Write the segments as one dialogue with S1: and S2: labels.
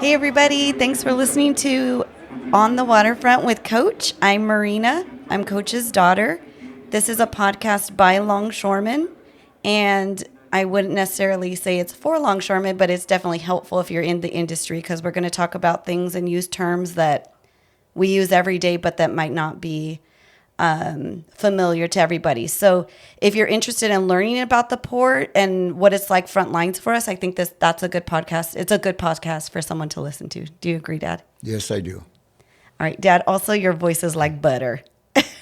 S1: Hey, everybody. Thanks for listening to On the Waterfront with Coach. I'm Marina. I'm Coach's daughter. This is a podcast by longshoremen, and I wouldn't necessarily say it's for longshoremen, but it's definitely helpful if you're in the industry because we're going to talk about things and use terms that we use every day, but that might not be familiar to everybody. So if you're interested in learning about the port and what it's like front lines for us, I think that's a good podcast. It's a good podcast for someone to listen to. Do you agree, Dad?
S2: Yes, I do.
S1: All right, Dad, also your voice is like butter.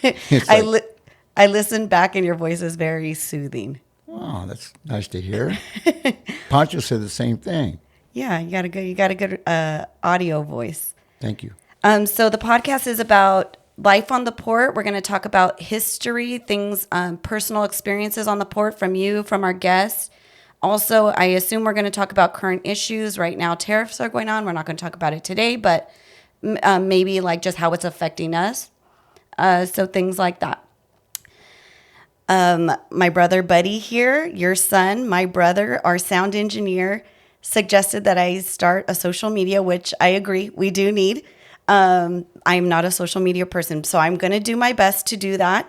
S2: It's
S1: I listened back and your voice is very soothing.
S2: Oh, that's nice to hear. Pancho said the same thing.
S1: Yeah, you got a good audio voice.
S2: Thank you.
S1: So the podcast is about life on the port. We're going to talk about history, things, personal experiences on the port from our guests. Also, I assume we're going to talk about current issues. Right now, tariffs are going on. We're not going to talk about it today, but maybe like just how it's affecting us. So things like that. My brother Buddy here, your son, my brother, our sound engineer, suggested that I start a social media, which I agree we do need. I'm not a social media person, so I'm going to do my best to do that.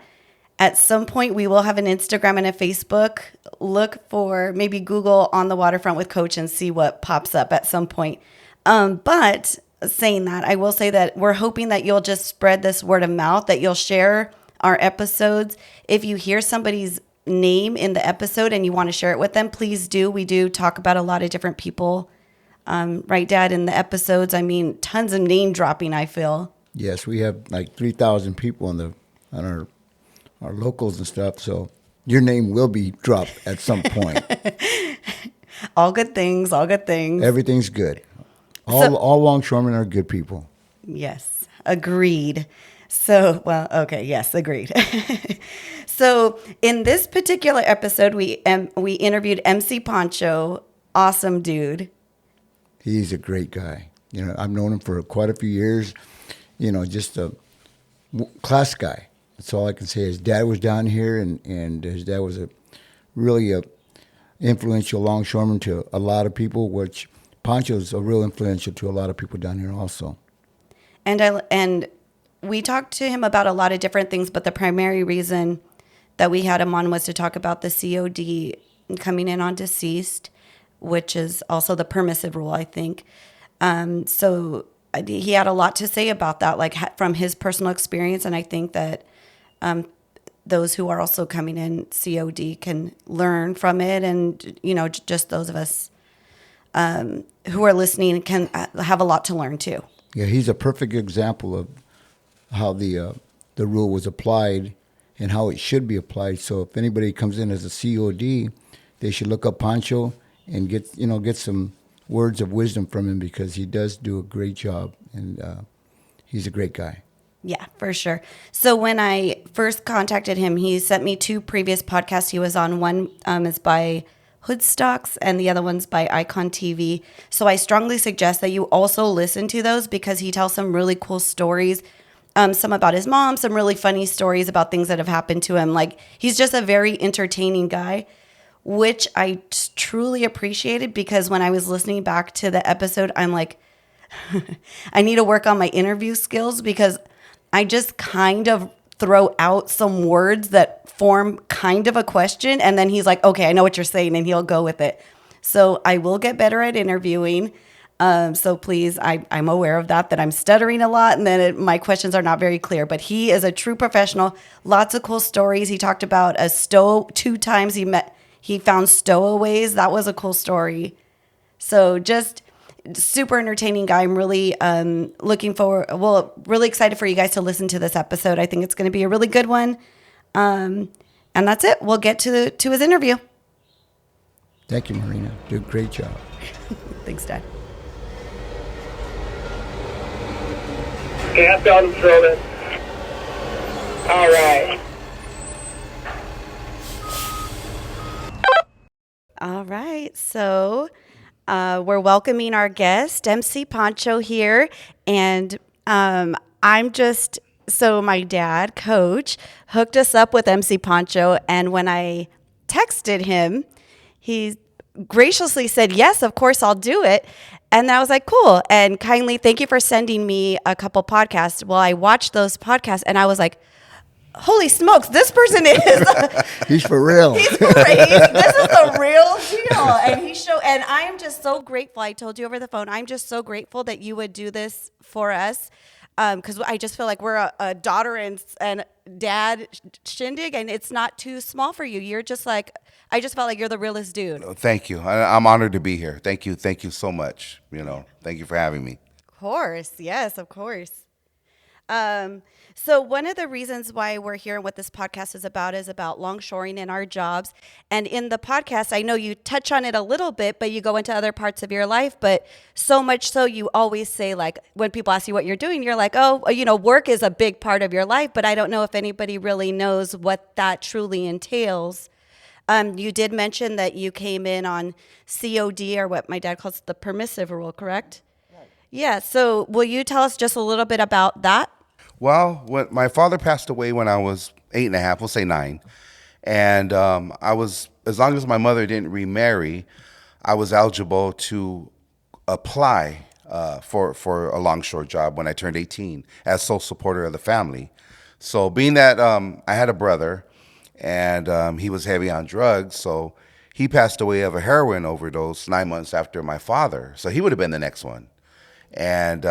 S1: At some point, we will have an Instagram and a Facebook. Look for maybe Google On the Waterfront with Coach and see what pops up at some point. But saying that, I will say that we're hoping that you'll just spread this word of mouth, that you'll share our episodes. If you hear somebody's name in the episode and you want to share it with them, please do. We do talk about a lot of different people. Right, Dad, in the episodes, I mean, tons of name dropping, I feel.
S2: Yes, we have like 3,000 people on our locals and stuff, so your name will be dropped at some point.
S1: All good things, all good things.
S2: Everything's good. All longshoremen are good people.
S1: Yes, agreed. So, well, okay, yes, agreed. So, in this particular episode, we interviewed MC Pancho, awesome dude.
S2: He's a great guy. You know, I've known him for quite a few years. You know, just a class guy. That's all I can say. His dad was down here, and his dad was really influential longshoreman to a lot of people, which Pancho's a real influential to a lot of people down here also.
S1: And we talked to him about a lot of different things, but the primary reason that we had him on was to talk about the C.O.D. coming in on deceased, which is also the permissive rule, I think. So he had a lot to say about that, like from his personal experience. And I think that those who are also coming in C.O.D. can learn from it. And, you know, just those of us who are listening can have a lot to learn too.
S2: Yeah, he's a perfect example of how the rule was applied and how it should be applied. So if anybody comes in as a C.O.D., they should look up Pancho and get some words of wisdom from him, because he does do a great job, and he's a great guy.
S1: Yeah, for sure. So when I first contacted him, he sent me 2 previous podcasts he was on. One is by Hoodstocks and the other one's by Icon TV. So I strongly suggest that you also listen to those, because he tells some really cool stories, some about his mom, some really funny stories about things that have happened to him. Like, he's just a very entertaining guy, which I truly appreciated, because when I was listening back to the episode, I'm like, I need to work on my interview skills, because I just kind of throw out some words that form kind of a question. And then he's like, okay, I know what you're saying. And he'll go with it. So I will get better at interviewing. So please, I'm aware of that I'm stuttering a lot, and then my questions are not very clear. But he is a true professional. Lots of cool stories. He talked about 2 times he found stowaways. That was a cool story. So just super entertaining guy. I'm really really excited for you guys to listen to this episode. I think it's going to be a really good one. And that's it. We'll get to his interview.
S2: Thank you, Marina. You did a great job.
S1: Thanks, Dad.
S3: Okay, I've got him filming. All right.
S1: All right. So we're welcoming our guest, MC Pancho, here. And my dad, Coach, hooked us up with MC Pancho. And when I texted him, he graciously said, yes, of course, I'll do it. And I was like, cool. And kindly, thank you for sending me a couple podcasts. Well, I watched those podcasts and I was like, holy smokes, this person is
S2: He's for real.
S1: he's great. This is the real deal. And I am just so grateful. I told you over the phone, I'm just so grateful that you would do this for us. Because I just feel like we're a daughter and dad shindig, and it's not too small for you. You're just like, I just felt like you're the realest dude.
S4: Oh, thank you. I'm honored to be here. Thank you. Thank you so much. Thank you for having me.
S1: Of course. Yes, of course. So one of the reasons why we're here and what this podcast is about longshoring in our jobs. And in the podcast, I know you touch on it a little bit, but you go into other parts of your life. But so much so you always say, like, when people ask you what you're doing, you're like, oh, work is a big part of your life. But I don't know if anybody really knows what that truly entails. You did mention that you came in on C.O.D, or what my dad calls the permissive rule, correct? Right. Yeah. So will you tell us just a little bit about that?
S4: Well, when my father passed away when I was 8.5, we'll say 9. And I was, as long as my mother didn't remarry, I was eligible to apply for a longshore job when I turned 18 as sole supporter of the family. So being that I had a brother and he was heavy on drugs, so he passed away of a heroin overdose 9 months after my father. So he would have been the next one. And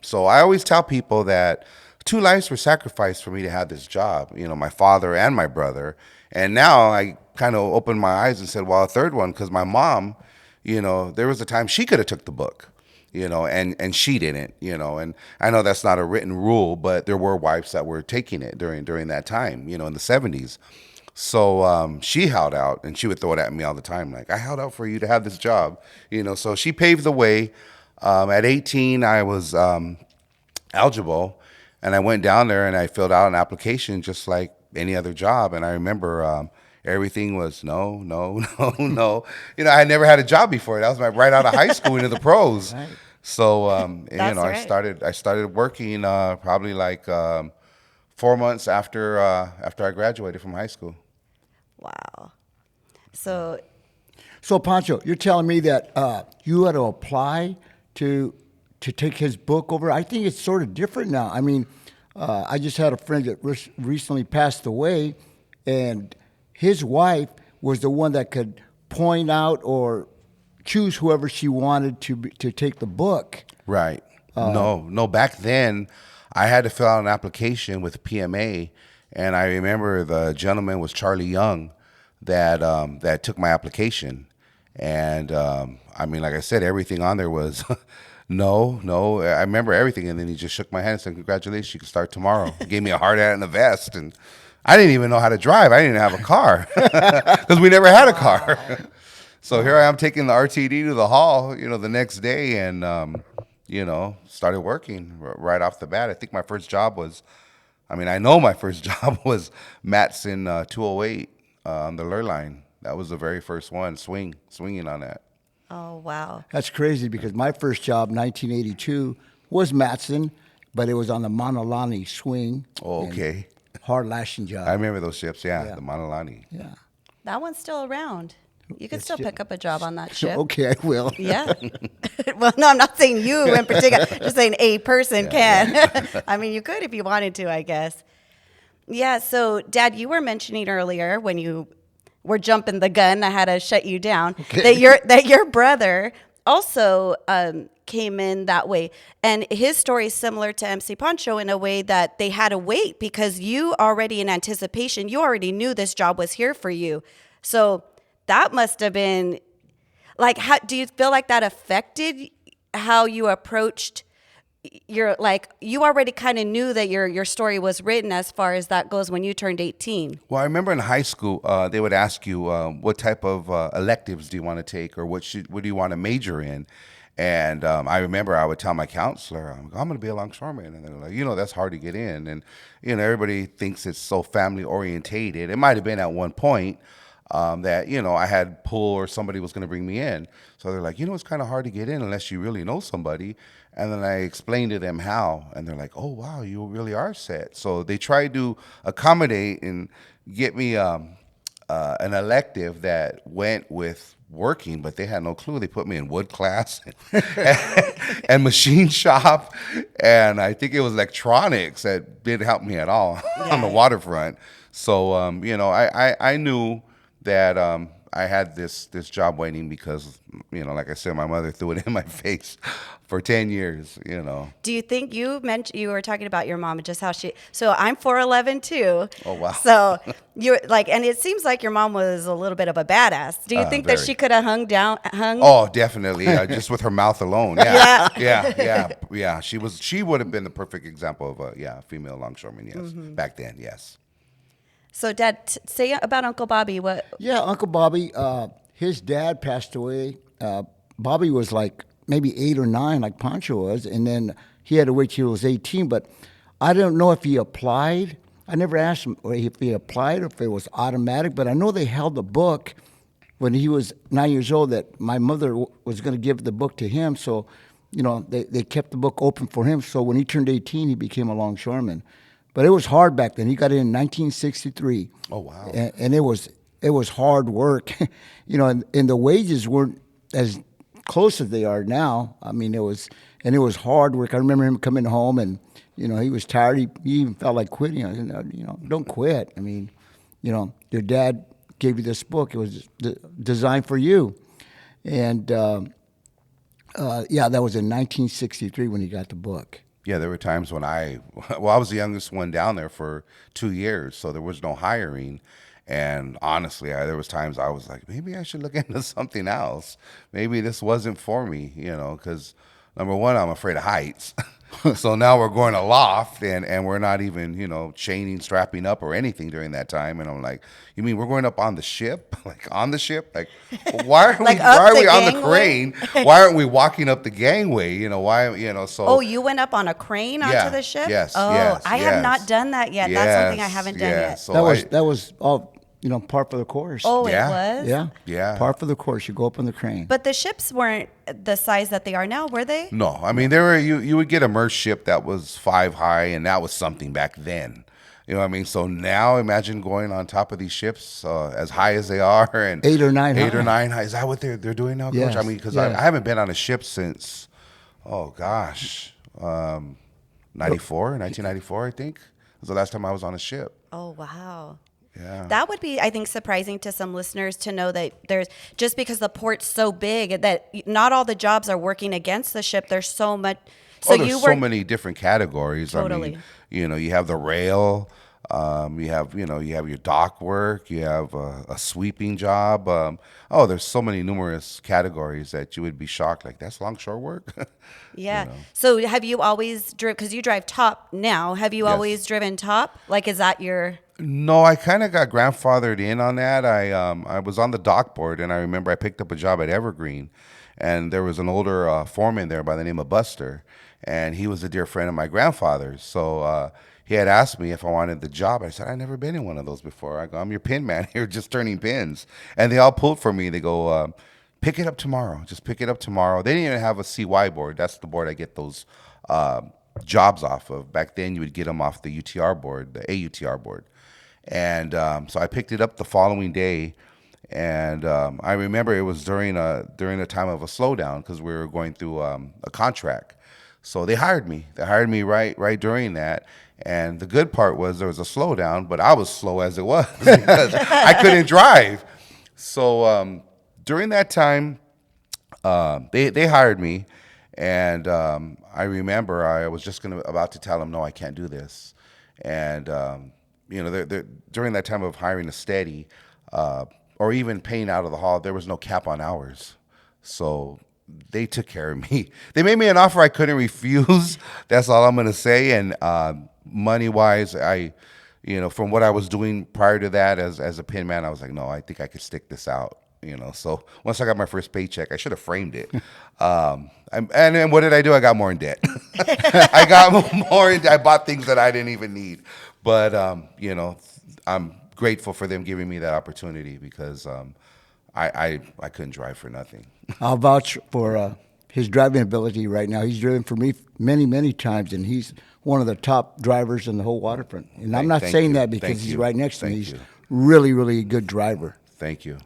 S4: so I always tell people that 2 lives were sacrificed for me to have this job, my father and my brother. And now I kind of opened my eyes and said, well, a third one, because my mom, there was a time she could have took the book, and she didn't, and I know that's not a written rule, but there were wives that were taking it during that time, in the 70s. So she held out, and she would throw it at me all the time, like, I held out for you to have this job, so she paved the way. At 18, I was eligible. And I went down there and I filled out an application just like any other job. And I remember everything was no, no, no, no. I had never had a job before. That was right out of high school into the pros. Right. So
S1: That's right.
S4: I started working probably like 4 months after I graduated from high school.
S1: Wow. So
S2: Pancho, you're telling me that you had to apply to take his book over? I think it's sort of different now. I mean, I just had a friend that recently passed away, and his wife was the one that could point out or choose whoever she wanted to take the book.
S4: Right. No. Back then, I had to fill out an application with PMA, and I remember the gentleman was Charlie Young that took my application. And I mean, like I said, everything on there was no. I remember everything, and then he just shook my hand and said, "Congratulations, you can start tomorrow." He gave me a hard hat and a vest, and I didn't even know how to drive. I didn't even have a car because we never had a car. So here I am taking the RTD to the hall, the next day, and started working right off the bat. I think my first job was, I know my first job was Matson 208 on the Lure line. That was the very first one, swinging on that.
S1: Oh, wow.
S2: That's crazy because my first job, 1982, was Matson, but it was on the Manalani swing.
S4: Oh, okay.
S2: Hard lashing job.
S4: I remember those ships, the Manalani.
S2: Yeah.
S1: That one's still around. You could still pick up a job on that ship.
S2: Okay, I will.
S1: Yeah. Well, no, I'm not saying you in particular. Just saying a person can. Yeah. I mean, you could if you wanted to, I guess. Yeah. So, Dad, you were mentioning earlier when you were jumping the gun, I had to shut you down, okay, that your brother also came in that way. And his story is similar to MC Pancho in a way that they had to wait because you already in anticipation, you already knew this job was here for you. So that must have been like, how do you feel like that affected how you approached you already kind of knew that your story was written as far as that goes when you turned 18.
S4: Well, I remember in high school, they would ask you, what type of electives do you want to take or what do you want to major in? And I remember I would tell my counselor, I'm going to be a longshoreman. And they're like, that's hard to get in. And, everybody thinks it's so family orientated. It might have been at one point that, I had pull or somebody was going to bring me in. So they're like, it's kind of hard to get in unless you really know somebody. And then I explained to them how, and they're like, oh, wow, you really are set. So they tried to accommodate and get me an elective that went with working, but they had no clue. They put me in wood class and machine shop, and I think it was electronics that didn't help me at all on the waterfront. So I knew that I had this job waiting because, like I said, my mother threw it in my face for 10 years,
S1: Do you think you were talking about your mom and just how so I'm 4'11" too.
S4: Oh, wow.
S1: So you're like, and it seems like your mom was a little bit of a badass. Do you think that
S4: very.
S1: she could have hung?
S4: Oh, definitely. Just with her mouth alone. Yeah. Yeah. She would have been the perfect example of a female longshoreman. Yes. Back then. Yes.
S1: So Dad, say about Uncle Bobby. What?
S2: Yeah, Uncle Bobby, his dad passed away. Bobby was like maybe 8 or 9, like Pancho was, and then he had to wait till he was 18. But I don't know if he applied. I never asked him if he applied or if it was automatic. But I know they held the book when he was 9 years old that my mother was going to give the book to him. So, they kept the book open for him. So when he turned 18, he became a longshoreman. But it was hard back then. He got in 1963.
S4: Oh, wow.
S2: And it was hard work, and the wages weren't as close as they are now. I mean, it was hard work. I remember him coming home and, he was tired. He even felt like quitting. I said, don't quit. I mean, your dad gave you this book. It was designed for you. And, that was in 1963 when he got the book.
S4: Yeah, there were times when I was the youngest one down there for 2 years, so there was no hiring. And honestly, there was times I was like, maybe I should look into something else. Maybe this wasn't for me, because number one, I'm afraid of heights. So now we're going aloft, and we're not even, strapping up or anything during that time. And I'm like, you mean we're going up on the ship? Like on the ship? Like, why are
S1: Like
S4: why are we on the
S1: gangway?
S4: crane? Why aren't we walking up the gangway? So.
S1: Oh, you went up on a crane onto the ship?
S4: Yes.
S1: Oh,
S4: yes,
S1: I have not done that yet. That's something I haven't done yet.
S4: So
S2: that was all, par for the course.
S1: Oh,
S4: Yeah.
S1: it was?
S2: Yeah.
S4: Yeah.
S2: Par for the course. You go up on the crane.
S1: But the ships weren't the size that they are now, were they?
S4: No, I mean, there were you would get a merce ship that was 5 high, and that was something back then. You know what I mean? So now imagine going on top of these ships as high as they are, and
S2: 8 or 9
S4: 8
S2: high.
S4: or 9 high. Is that what they're doing now, Coach?
S2: Yes,
S4: I mean, because
S2: yes.
S4: I haven't been on a ship since, 1994, I think. Was the last time I was on a ship.
S1: Oh, wow.
S4: Yeah.
S1: That would be, I think, surprising to some listeners to know that there's, just because the port's so big, that not all the jobs are working against the ship. There's so much. So
S4: there's
S1: you
S4: so
S1: work,
S4: many different categories.
S1: Totally.
S4: I mean, you have the rail, you have your dock work, you have a sweeping job. There's so many numerous categories that you would be shocked. Like, that's longshore work.
S1: yeah. So have you always driven, because you drive top now, have you
S4: Yes.
S1: always driven top? Like, is that your...
S4: No, I kind of got grandfathered in on that. I was on the dock board, and I remember I picked up a job at Evergreen, and there was an older foreman there by the name of Buster, and he was a dear friend of my grandfather's. So he had asked me if I wanted the job. I said, I've never been in one of those before. I go, I'm your pin man here, just turning pins. And they all pulled for me. They go, pick it up tomorrow. Just pick it up tomorrow. They didn't even have a CY board. That's the board I get those jobs off of. Back then, you would get them off the UTR board, the AUTR board. And so I picked it up the following day, and I remember it was during a time of a slowdown because we were going through a contract. So they hired me. They hired me right during that. And the good part was there was a slowdown, but I was slow as it was because I couldn't drive. So during that time, they hired me, and I remember I was just about to tell them, no, I can't do this, and during that time of hiring a steady, or even paying out of the hall, there was no cap on hours. So they took care of me. They made me an offer I couldn't refuse. That's all I'm going to say. And money-wise, from what I was doing prior to that as a pin man, I was like, no, I think I could stick this out. So once I got my first paycheck, I should have framed it. And then what did I do? I got more in debt. I got more in debt. I bought things that I didn't even need. But, I'm grateful for them giving me that opportunity because I couldn't drive for nothing.
S2: I'll vouch for his driving ability right now. He's driven for me many, many times, and he's one of the top drivers in the whole waterfront. And I'm not saying that because he's right next to me. He's really, really good driver.
S4: Thank you.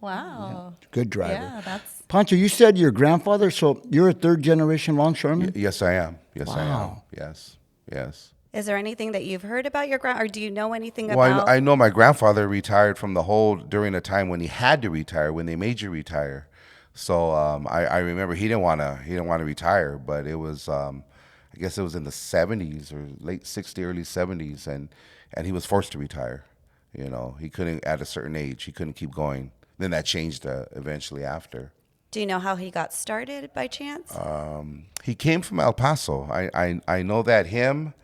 S1: Wow.
S2: Good driver.
S1: Yeah, that's
S2: Pancho, you said your grandfather, so you're a third-generation longshoreman?
S4: Yes, I am. Yes, I am.
S2: Wow.
S4: Yes, yes.
S1: Is there anything that you've heard about your or do you know anything
S4: Well,
S1: about?
S4: I know my grandfather retired from the hole during a time when he had to retire, when they made you retire. So I remember he didn't want to retire, but it was I guess it was in the 70s or late 60s, early 70s, and he was forced to retire. You know, he couldn't at a certain age. He couldn't keep going. Then that changed eventually after.
S1: Do you know how he got started by chance?
S4: He came from El Paso. I know that him.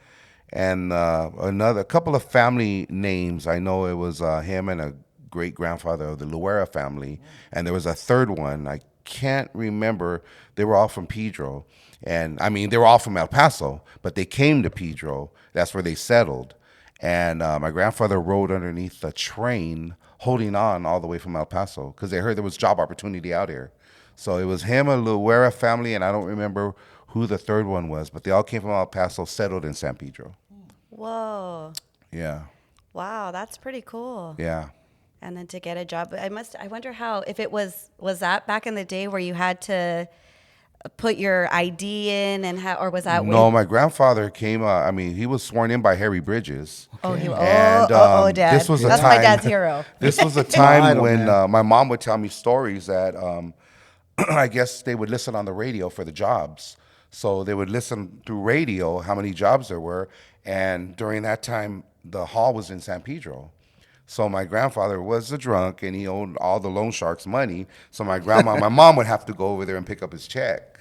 S4: And a couple of family names. I know it was him and a great grandfather of the Luera family, and there was a third one. I can't remember. They were all from Pedro, and I mean they were all from El Paso, but they came to Pedro. That's where they settled. And my grandfather rode underneath the train, holding on all the way from El Paso because they heard there was job opportunity out here. So it was him, a Luera family, and I don't remember who the third one was, but they all came from El Paso, settled in San Pedro.
S1: Whoa.
S4: Yeah.
S1: Wow, that's pretty cool.
S4: Yeah.
S1: And then to get a job, I wonder how, if it was that back in the day where you had to put your ID in or was that?
S4: No, my grandfather came, he was sworn in by Harry Bridges.
S1: Oh,
S4: And,
S1: Dad.
S4: This was
S1: That's my dad's hero.
S4: This was a time
S2: Idol,
S4: when
S2: man.
S4: my mom would tell me stories that I guess they would listen on the radio for the jobs. So they would listen through radio how many jobs there were. And during that time, the hall was in San Pedro. So my grandfather was a drunk, and he owed all the loan sharks money. So my mom would have to go over there and pick up his check,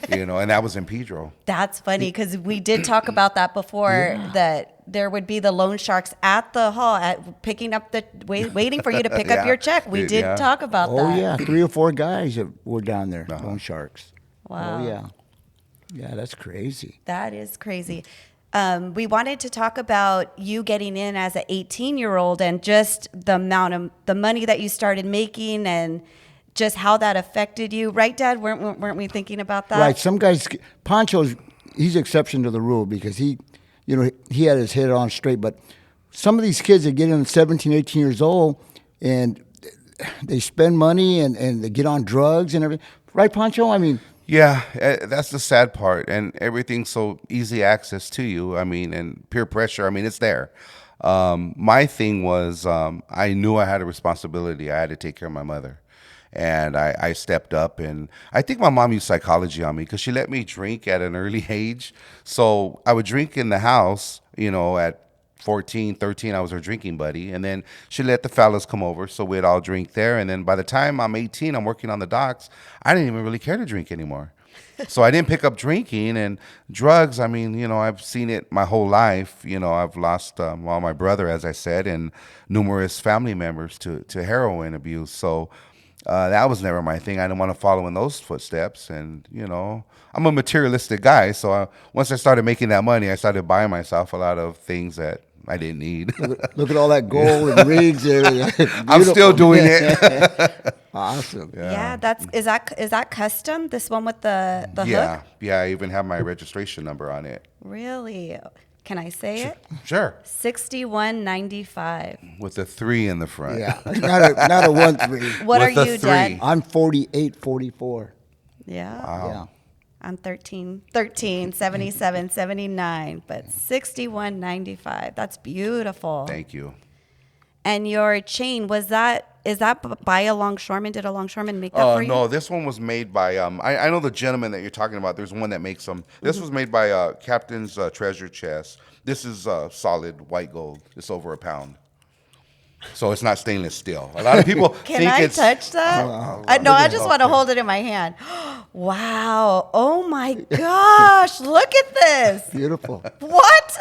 S4: and that was in Pedro.
S1: That's funny because we did talk about that before, that there would be the loan sharks at the hall picking up waiting for you to pick up your check. We did talk about that.
S2: Oh, yeah. 3 or 4 guys that were down there, loan sharks.
S1: Wow.
S2: Oh, yeah. Yeah, that's crazy.
S1: That is crazy. We wanted to talk about you getting in as an 18-year-old and just the amount of the money that you started making and just how that affected you. Right, Dad? Weren't we thinking about that?
S2: Right. Some guys, he's exception to the rule because he had his head on straight. But some of these kids that get in 17, 18 years old and they spend money and they get on drugs and everything. Right, Pancho? I mean...
S4: Yeah, that's the sad part, and everything's so easy access to you. And peer pressure. It's there. My thing was, I knew I had a responsibility. I had to take care of my mother, and I stepped up. And I think my mom used psychology on me because she let me drink at an early age. So I would drink in the house, at 14, 13, I was her drinking buddy. And then she let the fellas come over, so we'd all drink there. And then by the time I'm 18, I'm working on the docks. I didn't even really care to drink anymore. So I didn't pick up drinking and drugs. I've seen it my whole life. I've lost my brother, as I said, and numerous family members to heroin abuse. So that was never my thing. I didn't want to follow in those footsteps. And, I'm a materialistic guy. So once I started making that money, I started buying myself a lot of things that I didn't need.
S2: Look at all that gold and rigs.
S4: I'm still doing it.
S2: Awesome.
S1: Yeah, is that custom? This one with the hook?
S4: Yeah, I even have my registration number on it.
S1: Really? Can I say it?
S4: Sure.
S1: 6195.
S4: With a 3 in the front.
S2: Yeah, not a 1-3.
S1: What
S4: With
S1: are
S4: a
S1: you,
S4: 3.
S1: Dad?
S2: I'm 48, 44.
S1: Yeah.
S4: Wow.
S2: Yeah.
S1: I'm 13, 77, 79, but 6195. That's beautiful.
S4: Thank you.
S1: And your chain, is that by a longshoreman? Did a longshoreman make that for you?
S4: No, this one was made by, I know the gentleman that you're talking about. There's one that makes them. This was made by Captain's Treasure Chest. This is solid white gold. It's over a pound. So it's not stainless steel. A lot of people
S1: Can
S4: think
S1: I
S4: it's...
S1: touch that? No, I just want to hold it in my hand. Wow. Oh my gosh. Look at this.
S2: Beautiful.
S1: What?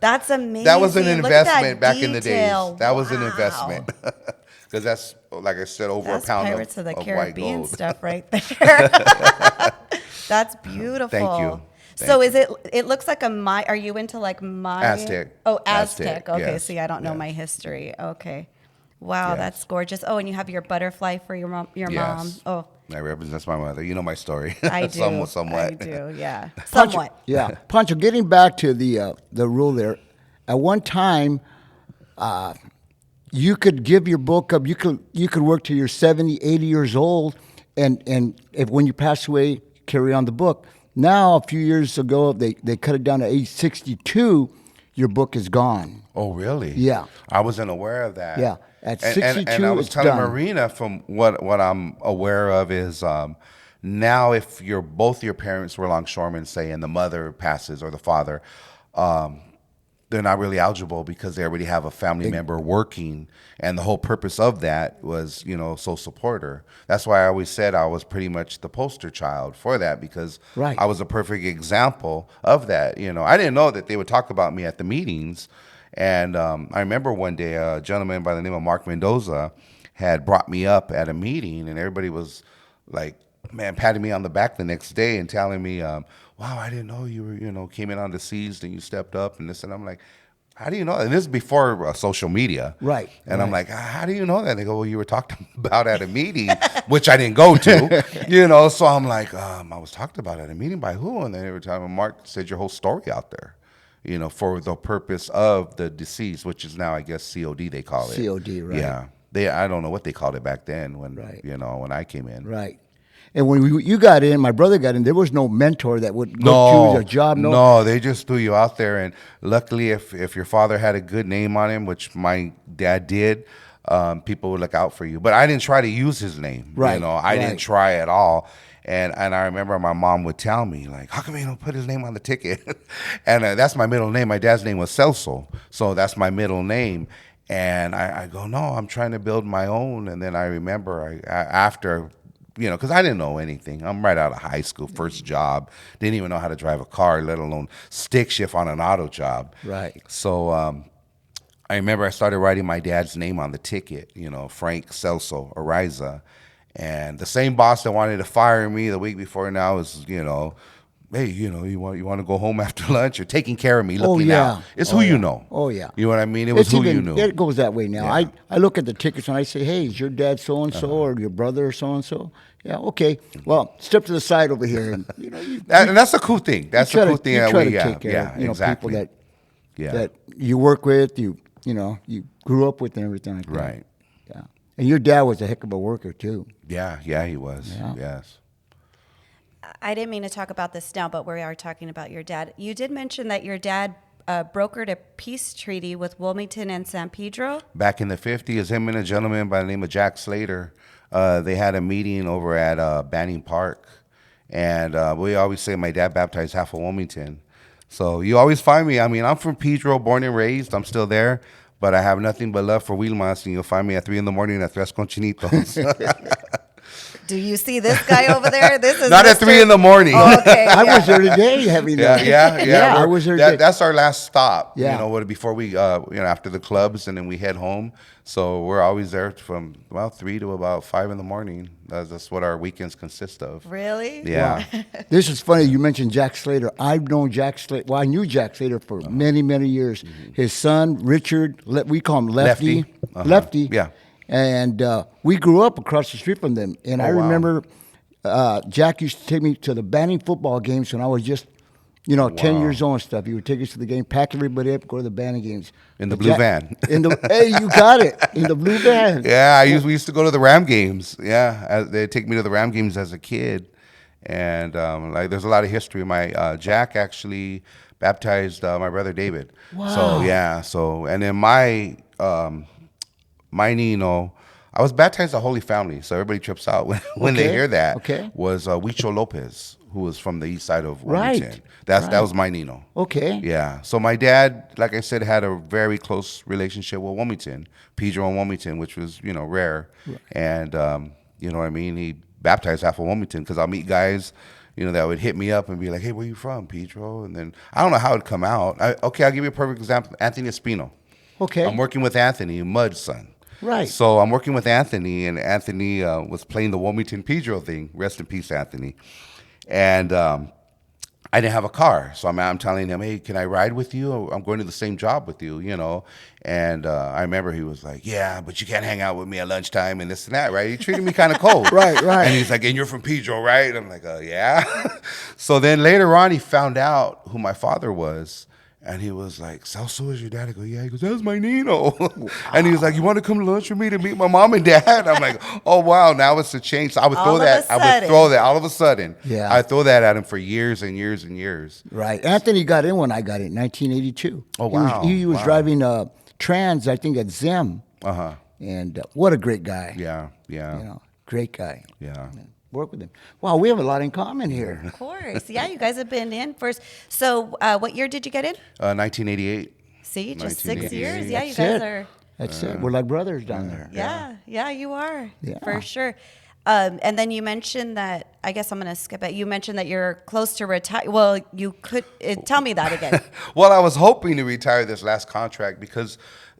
S1: That's amazing.
S4: That was an
S1: Look at that
S4: investment back in the days.
S1: detail.
S4: That was an
S1: Wow.
S4: investment. Because that's, like I said, over
S1: That's
S4: a pound
S1: Pirates of the
S4: white
S1: Caribbean
S4: gold.
S1: stuff right there. That's beautiful.
S4: Thank you.
S1: So it looks like are you into like Maya?
S4: Aztec.
S1: Oh, Aztec. Okay,
S4: yes.
S1: see, I don't know my history. Okay. Wow,
S4: Yes.
S1: that's gorgeous. Oh, and you have your butterfly for your mom.
S4: Yes.
S1: Oh,
S4: That represents my mother. You know my story.
S1: I do.
S4: Somewhat.
S1: I do, yeah.
S2: Pancho,
S1: Somewhat.
S2: yeah. Pancho, getting back to the rule there, at one time, you could give your book up. You could work till you're 70, 80 years old, and if when you pass away, carry on the book. Now, a few years ago, they cut it down to age 62. Your book is gone.
S4: Oh, really?
S2: Yeah.
S4: I wasn't aware of that.
S2: Yeah. At
S4: And-
S2: 62,
S4: and I was
S2: it's
S4: telling
S2: done.
S4: Marina, from what I'm aware of is now if both your parents were longshoremen, say, and the mother passes or the father, they're not really eligible because they already have a family member working, and the whole purpose of that was, sole supporter. That's why I always said I was pretty much the poster child for that, because
S2: Right.
S4: I was a perfect example of that. I didn't know that they would talk about me at the meetings, and I remember one day a gentleman by the name of Mark Mendoza had brought me up at a meeting, and everybody was like, man, patting me on the back the next day and telling me, wow, I didn't know you were, came in on deceased and you stepped up and this. And I'm like, how do you know? And this is before social media.
S2: Right.
S4: And I'm like, how do you know that? They go, well, you were talked about at a meeting, which I didn't go to, So I'm like, I was talked about at a meeting by who? And then every time Mark said your whole story out there, for the purpose of the deceased, which is now, I guess, C.O.D. they call it.
S2: C.O.D., right.
S4: Yeah. I don't know what they called it back then when,
S2: Right.
S4: when I came in.
S2: Right. And when you got in, my brother got in, there was no mentor that would go to a job.
S4: No, they just threw you out there. And luckily, if your father had a good name on him, which my dad did, people would look out for you. But I didn't try to use his name.
S2: Right,
S4: I didn't try at all. And I remember my mom would tell me, like, how come you don't put his name on the ticket? And that's my middle name. My dad's name was Celso, so that's my middle name. And I go, no, I'm trying to build my own. And then I remember after, because I didn't know anything. I'm right out of high school, first job. Didn't even know how to drive a car, let alone stick shift on an auto job.
S2: Right.
S4: So I remember I started writing my dad's name on the ticket, Frank Celso Ariza. And the same boss that wanted to fire me the week before now is, hey, you want to go home after lunch? You're taking care of me, looking out. It's who you know.
S2: Oh, yeah.
S4: You know what I mean? It was who you knew.
S2: It goes that way now.
S4: Yeah.
S2: I look at the tickets and I say, hey, is your dad so-and-so or your brother so-and-so? Yeah, okay. Well, step to the side over here. And,
S4: And that's a cool thing. That's a cool thing that we have.
S2: Care of,
S4: exactly.
S2: People that you work with, you grew up with and everything like that.
S4: Right.
S2: Yeah. And your dad was a heck of a worker, too.
S4: Yeah, he was.
S2: Yeah.
S4: Yes.
S1: I didn't mean to talk about this now, but we are talking about your dad. You did mention that your dad brokered a peace treaty with Wilmington and San Pedro.
S4: Back in the 50s, him and a gentleman by the name of Jack Slater, they had a meeting over at Banning Park. And we always say my dad baptized half of Wilmington. So you always find me. I mean, I'm from Pedro, born and raised. I'm still there. But I have nothing but love for Wilmas, and you'll find me at 3 a.m. at Tres Conchinitos.
S1: Do you see this guy over there? This is
S4: Not at 3 a.m.
S1: Oh, okay.
S2: I was there today having that.
S4: Yeah.
S2: I was there today.
S4: That's our last stop.
S2: Yeah.
S4: Before we, after the clubs, and then we head home. So we're always there from about 3 to about 5 in the morning. That's what our weekends consist of.
S1: Really?
S4: Yeah.
S2: This is funny. You mentioned Jack Slater. I've known Jack Slater. Well, I knew Jack Slater for many, many years.
S4: Mm-hmm.
S2: His son, Richard, we call him Lefty.
S4: Lefty.
S2: Lefty.
S4: Yeah.
S2: And we grew up across the street from them. And I
S4: wow.
S2: remember Jack used to take me to the Banning football games when I was just, 10 years old and stuff. He would take us to the game, pack everybody up, go to the Banning games.
S4: In the blue van.
S2: Hey, you got it. In the blue van.
S4: Yeah, we used to go to the Ram games. Yeah, they'd take me to the Ram games as a kid. And there's a lot of history. My Jack actually baptized my brother David.
S2: Wow.
S4: So, yeah. And then my Nino, I was baptized the Holy Family. So everybody trips out when they hear that.
S2: Okay.
S4: Was Huicho Lopez, who was from the east side of Wilmington.
S2: Right.
S4: That was my Nino.
S2: Okay.
S4: Yeah. So my dad, like I said, had a very close relationship with Wilmington, Pedro and Wilmington, which was, rare. Right. And, you know what I mean? He baptized half of Wilmington because I'll meet guys, that would hit me up and be like, hey, where you from, Pedro? And then I don't know how it'd come out. I'll give you a perfect example. Anthony Espino.
S2: Okay.
S4: I'm working with Anthony, Mud's son.
S2: Right.
S4: So I'm working with Anthony, and Anthony was playing the Wilmington Pedro thing. Rest in peace, Anthony. And I didn't have a car, so I'm telling him, hey, can I ride with you? I'm going to the same job with you, And I remember he was like, yeah, but you can't hang out with me at lunchtime and this and that, right? He treated me kind of cold.
S2: Right.
S4: And he's like, and you're from Pedro, right? I'm like, yeah. So then later on, he found out who my father was. And he was like, Celso is your dad? I go, yeah. He goes, that's my Nino. Wow. And he was like, you want to come to lunch with me to meet my mom and dad? I'm like, oh, wow, now it's a change. So I would throw that. All of a sudden.
S2: Yeah.
S4: I throw that at him for years and years and years.
S2: Right. Anthony got in when I got in 1982.
S4: Oh, wow.
S2: He was driving trans, I think, at Zim.
S4: Uh-huh.
S2: And what a great guy.
S4: Yeah.
S2: Great guy.
S4: Yeah.
S2: Work with him. Wow, we have a lot in common here.
S1: Of course. Yeah, you guys have been in first. So what year did you get in?
S4: 1988.
S1: See, just 6 years. Yeah, you
S2: That's
S1: guys
S2: it.
S1: are.
S2: That's it. We're like brothers down there.
S1: Yeah, you are.
S2: Yeah.
S1: For sure. And then you mentioned that, I guess I'm going to skip it. You mentioned that you're close to retire. Well, you could tell me that again.
S4: Well, I was hoping to retire this last contract because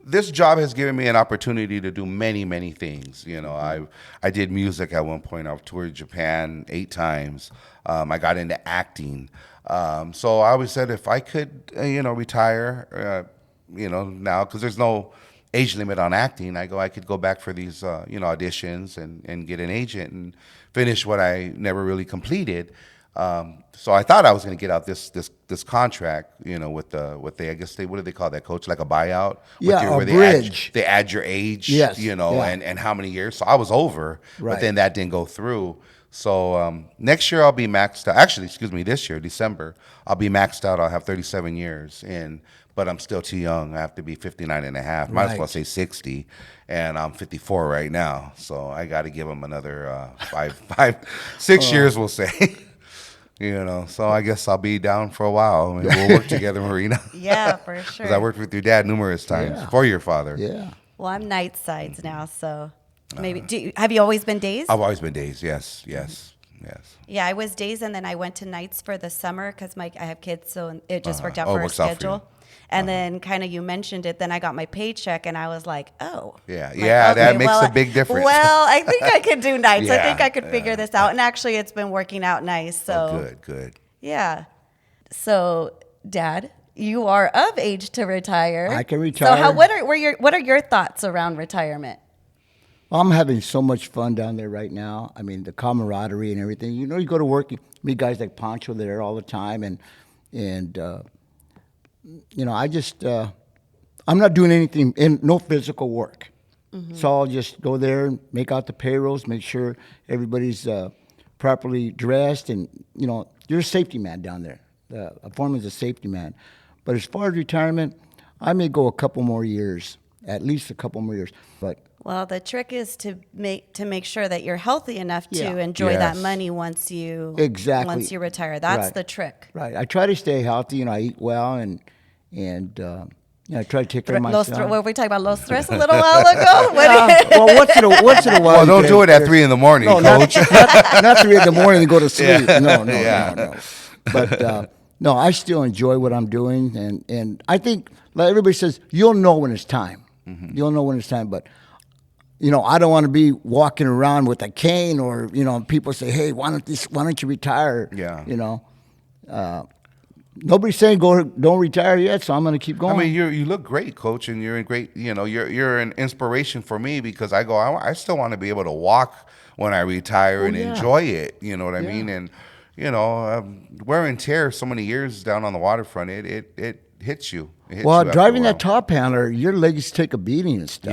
S4: this job has given me an opportunity to do many, many things. You know, I did music at one point. I've toured Japan 8 times. I got into acting. So I always said if I could, retire, now, because there's no age limit on acting, I could go back for these, auditions and get an agent and finish what I never really completed. So I thought I was going to get out this contract, with I guess what do they call that, Coach? Like a buyout?
S2: Yeah,
S4: where
S2: a bridge.
S4: They add your age,
S2: yes,
S4: and how many years. So I was over,
S2: right.
S4: But then that didn't go through. So next year I'll be maxed out. Actually, this year, December, I'll be maxed out. I'll have 37 years in, but I'm still too young. I have to be 59 and a half. Might as well say 60. And I'm 54 right now. So I got to give them another 6 years, we'll say. So I guess I'll be down for a while. I mean, we'll work together, Marina.
S1: Yeah, for sure.
S4: Because I worked with your dad numerous times for your father.
S2: Yeah.
S1: Well, I'm night sides now, so maybe. Have you always been days?
S4: I've always been days. Yes.
S1: Yeah, I was days, and then I went to nights for the summer because I have kids, so it just worked out for our schedule. And then kind of you mentioned it, then I got my paycheck, and I was like, oh.
S4: Yeah, that makes a big difference.
S1: Well, I think I could do nights. I think I could figure this out. And actually, it's been working out nice. So
S4: good.
S1: Yeah. So, Dad, you are of age to retire.
S2: I can retire.
S1: So what are your thoughts around retirement?
S2: I'm having so much fun down there right now. I mean, the camaraderie and everything. You go to work, you meet guys like Pancho there all the time, and I just I'm not doing anything, no physical work. Mm-hmm. So I'll just go there and make out the payrolls, make sure everybody's properly dressed, and you're a safety man down there. A foreman's a safety man. But as far as retirement, I may go a couple more years, at least a couple more years. But
S1: well, the trick is to make sure that you're healthy enough to enjoy that money once you retire. That's the trick.
S2: Right. I try to stay healthy. I eat well and I try to take care of myself.
S1: What were we talking about? Los Tres a little while ago?
S2: Well, once in a while.
S4: Well, don't do it at 3 a.m, Coach.
S2: Not 3 a.m. and go to sleep. No. But no, I still enjoy what I'm doing, and I think, like everybody says, you'll know when it's time. Mm-hmm. You'll know when it's time, but I don't want to be walking around with a cane, or people say, "Hey, why don't you retire?"
S4: Yeah.
S2: Nobody's saying don't retire yet, so I'm going to keep going.
S4: I mean, you look great, Coach, and you're in great. You're an inspiration for me because I still want to be able to walk when I retire and enjoy it. You know what I mean? And wear and tear so many years down on the waterfront, it hits you.
S2: Driving that top handler, your legs take a beating and stuff.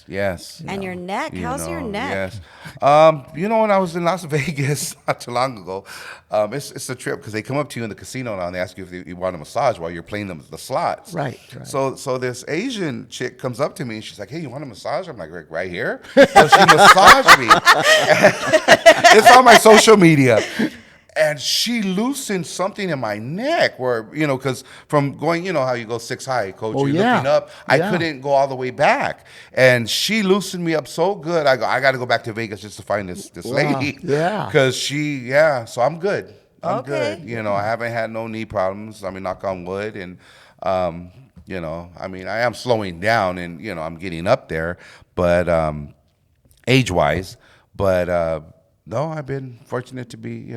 S4: Yes.
S1: And your neck, how's your neck?
S4: Yes. When I was in Las Vegas not too long ago, it's a trip because they come up to you in the casino now and they ask you if you want a massage while you're playing the slots.
S2: Right.
S4: So this Asian chick comes up to me and she's like, "Hey, you want a massage?" I'm like, "Right here?" So she massaged me. It's on my social media. And she loosened something in my neck where, because from going, how you go 6 high, Coach, you're looking up. I couldn't go all the way back. And she loosened me up so good. I got to go back to Vegas just to find this lady. Yeah. Because so I'm good. I'm good. I haven't had no knee problems. I mean, knock on wood. And, I am slowing down and, I'm getting up there, but age-wise. But, no, I've been fortunate to be,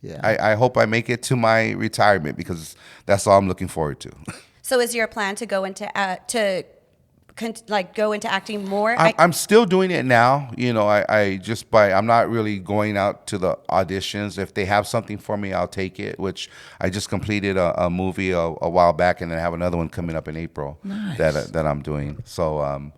S2: Yeah.
S4: I hope I make it to my retirement because that's all I'm looking forward to.
S1: So is your plan to go into to like go into acting more?
S4: I'm still doing it now. You know, I'm not really going out to the auditions. If they have something for me, I'll take it, which I just completed a movie a while back, and then I have another one coming up in April that I'm doing. So,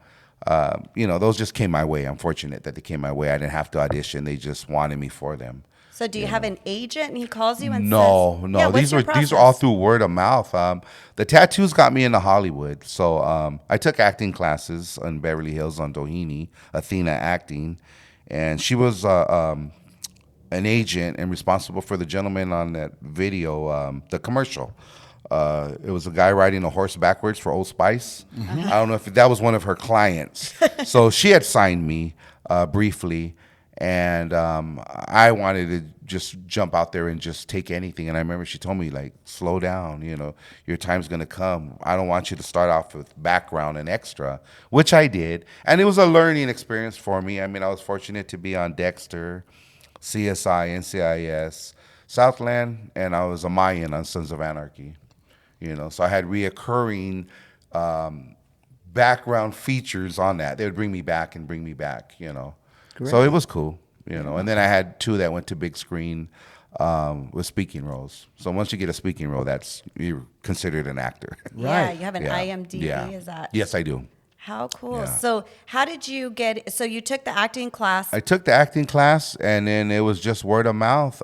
S4: you know, those just came my way. I'm fortunate that they came my way. I didn't have to audition. They just wanted me for them.
S1: So do you have an agent and he calls you and
S4: No,
S1: says,
S4: no. These are all through word of mouth. The tattoos got me into Hollywood. So I took acting classes in Beverly Hills on Doheny, Athena Acting, and she was an agent and responsible for the gentleman on that video, the commercial. It was a guy riding a horse backwards for Old Spice. I don't know if that was one of her clients. So she had signed me briefly. And I wanted to just jump out there and just take anything. And I remember she told me, like, slow down, you know, your time's going to come. I don't want you to start off with background and extra, which I did. And it was a learning experience for me. I mean, I was fortunate to be on Dexter, CSI, NCIS, Southland, and I was a Mayan on Sons of Anarchy. You know, so I had reoccurring background features on that. They would bring me back, you know. Great. So it was cool, you know. And then I had 2 that went to big screen with speaking roles. So once you get a speaking role, you're considered an actor.
S1: Yeah, you have an IMDb, is that?
S4: Yes, I do.
S1: How cool.
S4: Yeah.
S1: So how did you so you took the acting class?
S4: I took the acting class, and then it was just word of mouth.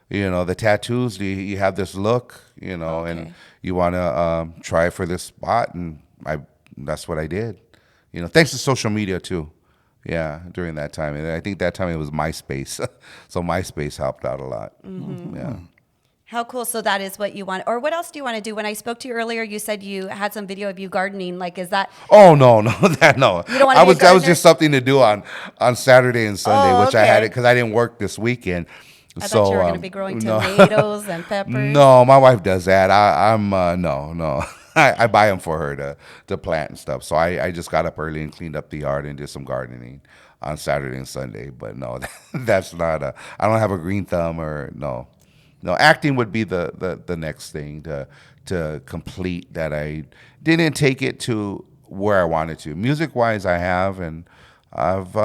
S4: You know, the tattoos, you have this look, you know, and you want to try for this spot, and that's what I did. You know, thanks to social media, too. Yeah, during that time. And I think that time it was MySpace. So MySpace helped out a lot. Mm-hmm. Yeah.
S1: How cool. So that is what you want. Or what else do you want to do? When I spoke to you earlier, you said you had some video of you gardening. Like, is that?
S4: Oh, no. No.
S1: You don't want to be a gardener?
S4: That was just something to do on Saturday and Sunday, which I had it because I didn't work this weekend.
S1: I thought you were going to be growing tomatoes and peppers.
S4: No, my wife does that. I'm no. I buy them for her to plant and stuff. So I just got up early and cleaned up the yard and did some gardening on Saturday and Sunday. But no, that's not I don't have a green thumb or no. Acting would be the next thing to complete that. I didn't take it to where I wanted to. Music wise, I have, and I've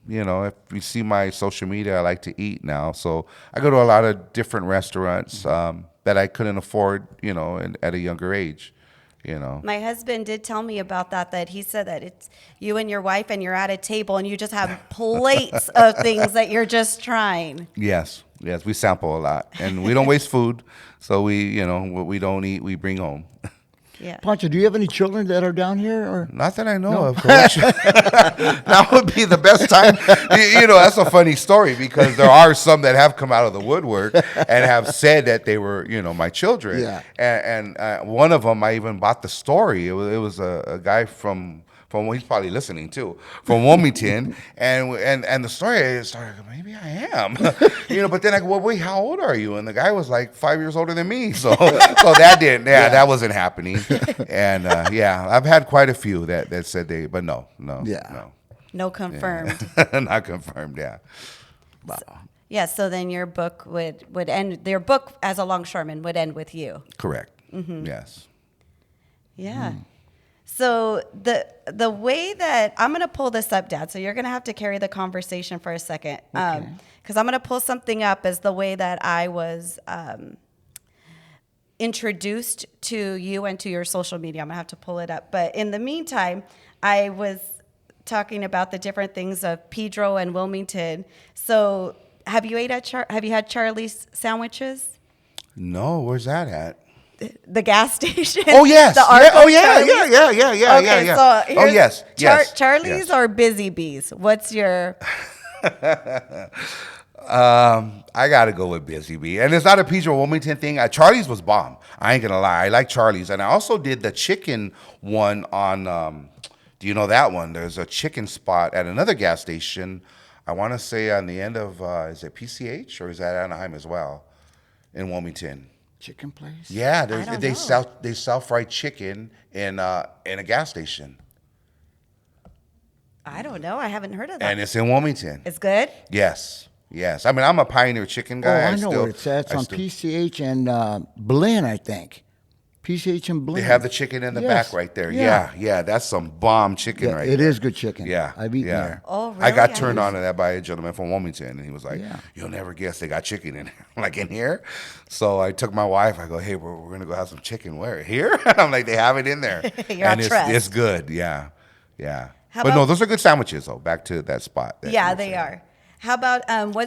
S4: you know, if you see my social media, I like to eat now. So I go to a lot of different restaurants that I couldn't afford, you know, at a younger age, you know.
S1: My husband did tell me about that he said that it's you and your wife and you're at a table and you just have plates of things that you're just trying.
S4: Yes, we sample a lot. And we don't waste food. So we don't eat, we bring home.
S1: Yeah.
S2: Pancho, do you have any children that are down here? Or
S4: not that I know of. That would be the best time. You know, that's a funny story because there are some that have come out of the woodwork and have said that they were, you know, my children.
S2: Yeah.
S4: And one of them, I even bought the story. It was a guy from he's probably listening too, from Wilmington, and the story started, maybe I am, you know, but then I go, well, wait, how old are you? And the guy was like 5 years older than me, so that didn't, that wasn't happening, and I've had quite a few that said they, but no,
S1: confirmed,
S4: not confirmed, yeah.
S1: Wow. So then your book would end. Your book as a longshoreman would end with you.
S4: Correct. Mm-hmm. Yes.
S1: Yeah. Mm. So the way that I'm going to pull this up, Dad, so you're going to have to carry the conversation for a second. Because I'm going to pull something up as the way that I was introduced to you and to your social media. I'm going to have to pull it up. But in the meantime, I was talking about the different things of Pedro and Wilmington. So have you had Charlie's sandwiches?
S4: No, where's that at?
S1: The gas station.
S4: Oh yes.
S1: The
S4: yeah. Oh yeah.
S1: Charlie's.
S4: Yeah.
S1: Okay,
S4: yeah.
S1: So
S4: Oh yes.
S1: Charlie's or Busy Bees? What's your?
S4: I gotta go with Busy Bee, and it's not a Pedro Wilmington thing. Charlie's was bomb. I ain't gonna lie. I like Charlie's, and I also did the chicken one on. Do you know that one? There's a chicken spot at another gas station. I want to say on the end of is it PCH or is that Anaheim as well, in Wilmington.
S2: Chicken place?
S4: Yeah, they sell fried chicken in a gas station.
S1: I don't know. I haven't heard of that.
S4: And it's in Wilmington.
S1: It's good?
S4: Yes. I mean, I'm a Pioneer chicken guy.
S2: I know where it's at. It's on PCH and Berlin, I think. PCH and Bling.
S4: They have the chicken in the
S2: Yes.
S4: back right there.
S2: Yeah.
S4: Yeah, that's some bomb chicken
S2: Yeah,
S4: right
S2: it
S4: there.
S2: is good chicken.
S4: Yeah,
S2: I've eaten
S4: yeah.
S2: there.
S1: Oh,
S4: I got
S1: really?
S4: turned on to that by a gentleman from Wilmington, and he was like,
S2: Yeah.
S4: "You'll never guess they got chicken in here." Like in here. So I took my wife. I go, "Hey, we're gonna go have some chicken. Where here?" I'm like, "They have it in there,
S1: You're
S4: and
S1: on trust.
S4: it's good." Yeah, yeah.
S1: How
S4: But no,
S1: about-
S4: those are good sandwiches though. Back to that spot. that you
S1: Yeah,
S4: were
S1: they
S4: saying.
S1: are. How about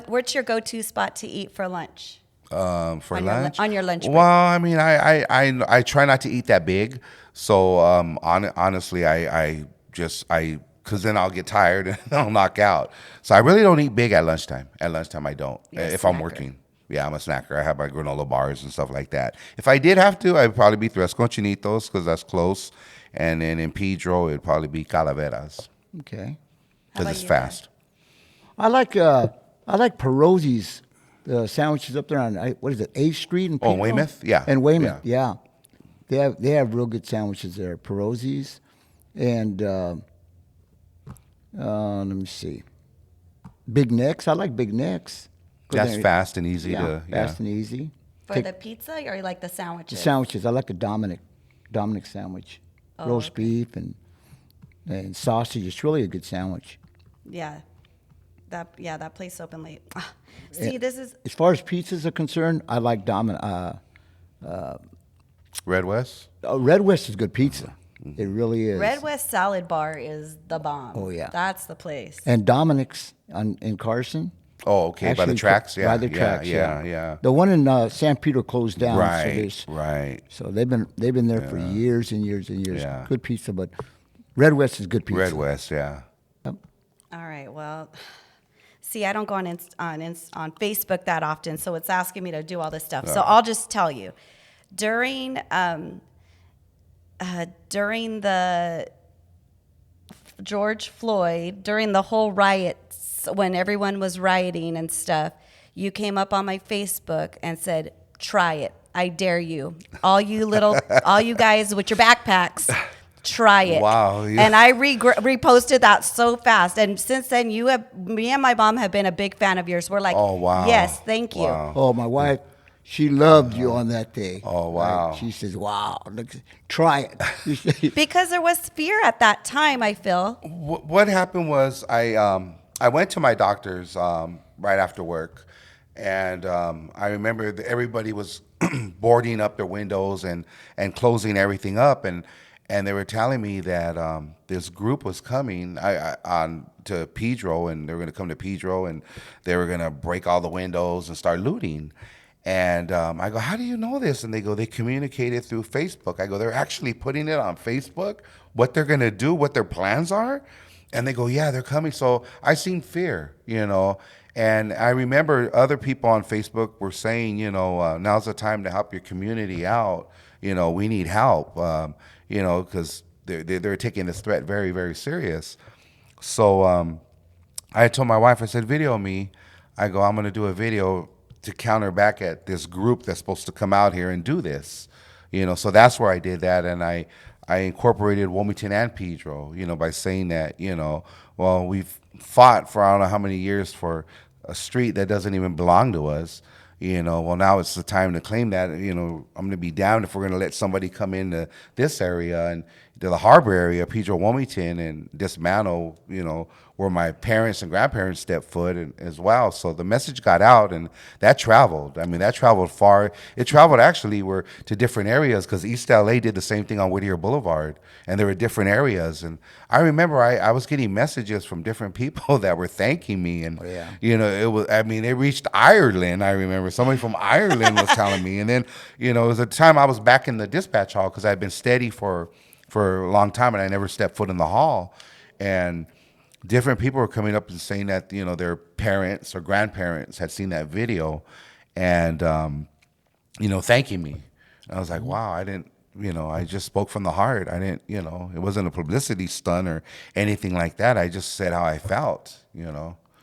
S1: what's your go-to spot to eat for lunch?
S4: For
S1: On your
S4: lunch.
S1: on your lunch break.
S4: Well, I mean, I try not to eat that big. So honestly, I because then I'll get tired and I'll knock out. So I really don't eat big at lunchtime. At lunchtime, I don't.
S1: You're a
S4: If I'm
S1: snacker.
S4: working. Yeah, I'm a snacker. I have my granola bars and stuff like that. If I did have to, I'd probably be Tres Conchinitos because that's close. And then in Pedro, it'd probably be Calaveras
S2: Okay.
S1: How
S4: because
S1: about
S4: it's
S1: you,
S4: fast.
S2: I like Perozzi's sandwiches up there on what is it, 8th Street in
S4: Oh,
S2: Pedro?
S4: Weymouth? Yeah.
S2: And Weymouth, yeah. They have real good sandwiches there. Perozzi's and let me see, Big Nick's. I like Big Nick's.
S4: That's fast and easy
S2: Yeah,
S4: to.
S2: fast and easy.
S1: For
S2: Take
S1: the pizza, or you like the
S2: the
S1: sandwiches?
S2: sandwiches. I like a Dominic sandwich,
S1: Oh,
S2: roast
S1: okay.
S2: beef and sausage. It's really a good sandwich.
S1: Yeah. That place open late. See, this is
S2: As far as pizzas are concerned, I like Dominic.
S4: Red West?
S2: Red West is good pizza. It really is.
S1: Red West Salad Bar is the bomb.
S2: Oh, yeah.
S1: That's the place.
S2: And Dominic's in Carson.
S4: Oh, okay. By the
S2: Actually,
S4: tracks? Yeah.
S2: By the
S4: yeah,
S2: tracks,
S4: yeah.
S2: The one in San Pedro closed down.
S4: Right,
S2: So,
S4: right.
S2: so they've been there for years and years and years.
S4: Yeah.
S2: Good pizza, but Red West is good pizza.
S4: Red West, yeah.
S2: Yep.
S1: All right. Well, see, I don't go on Facebook that often, so it's asking me to do all this stuff. So I'll just tell you, during the George Floyd, during the whole riots, when everyone was rioting and stuff, you came up on my Facebook and said, "Try it. I dare you. All you guys with your backpacks." Try it.
S4: Wow, yeah.
S1: And I reposted that so fast. And since then, me and my mom have been a big fan of yours. We're like,
S4: Oh, wow.
S1: yes, thank you.
S4: Wow.
S2: Oh, my wife, she loved you on that day.
S4: Oh, wow.
S2: Like, she says, "Wow, look, try it."
S1: Because there was fear at that time, I feel.
S4: What happened was I went to my doctor's right after work, and I remember that everybody was boarding up their windows and closing everything up, and they were telling me that this group was coming on to Pedro, and they were going to come to Pedro, and they were going to break all the windows and start looting. And I go, "How do you know this?" And they go, "They communicated through Facebook." I go, "They're actually putting it on Facebook, what they're going to do, what their plans are?" And they go, "Yeah, they're coming." So I seen fear, And I remember other people on Facebook were saying, now's the time to help your community out. We need help, because they're taking this threat very, very serious. So I told my wife, I said, "Video me." I go, "I'm going to do a video to counter back at this group that's supposed to come out here and do this." So that's where I did that. And I incorporated Wilmington and Pedro, by saying that, well, we've fought for I don't know how many years for a street that doesn't even belong to us. Well, now it's the time to claim that. I'm going to be damned if we're going to let somebody come into this area and to the harbor area, Pedro, Wilmington, and dismantle, where my parents and grandparents stepped foot as well. So the message got out, and that traveled. I mean, that traveled far. It traveled actually to different areas, because East LA did the same thing on Whittier Boulevard, and there were different areas. And I remember I was getting messages from different people that were thanking me, and it was. I mean, it reached Ireland. I remember somebody from Ireland was telling me, and then it was a time I was back in the dispatch hall because I'd been steady for a long time, and I never stepped foot in the hall, and different people were coming up and saying that their parents or grandparents had seen that video, and thanking me. And I was like, wow, I didn't, I just spoke from the heart. I didn't, it wasn't a publicity stunt or anything like that. I just said how I felt.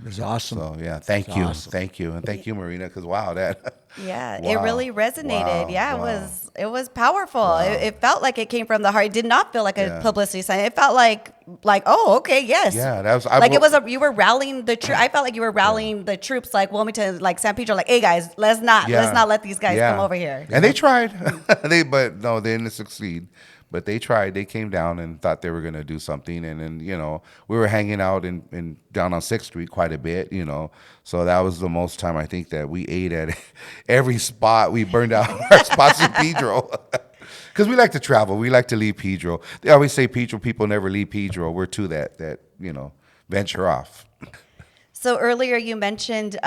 S2: It was awesome.
S4: So yeah, thank
S2: It's
S4: you,
S2: awesome.
S4: thank you, and thank you, Marina, because wow, that
S1: Yeah, it
S4: wow,
S1: really resonated.
S4: wow,
S1: Yeah,
S4: wow.
S1: it was powerful.
S4: Wow.
S1: It felt like it came from the heart. It did not feel like a
S4: Yeah.
S1: publicity stunt. It felt like oh, okay, yes.
S4: Yeah, that was
S1: Like it was you were rallying the troop. I felt like you were rallying the troops, like Wilmington, like San Pedro, like, hey guys, let's not let these guys come over here.
S4: And they tried, but no, they didn't succeed. But they tried. They came down and thought they were going to do something. And then, we were hanging out in down on 6th Street quite a bit, So that was the most time I think that we ate at every spot. We burned out our spots in Pedro. Because we like to travel. We like to leave Pedro. They always say Pedro people never leave Pedro. We're to that venture off.
S1: So earlier you mentioned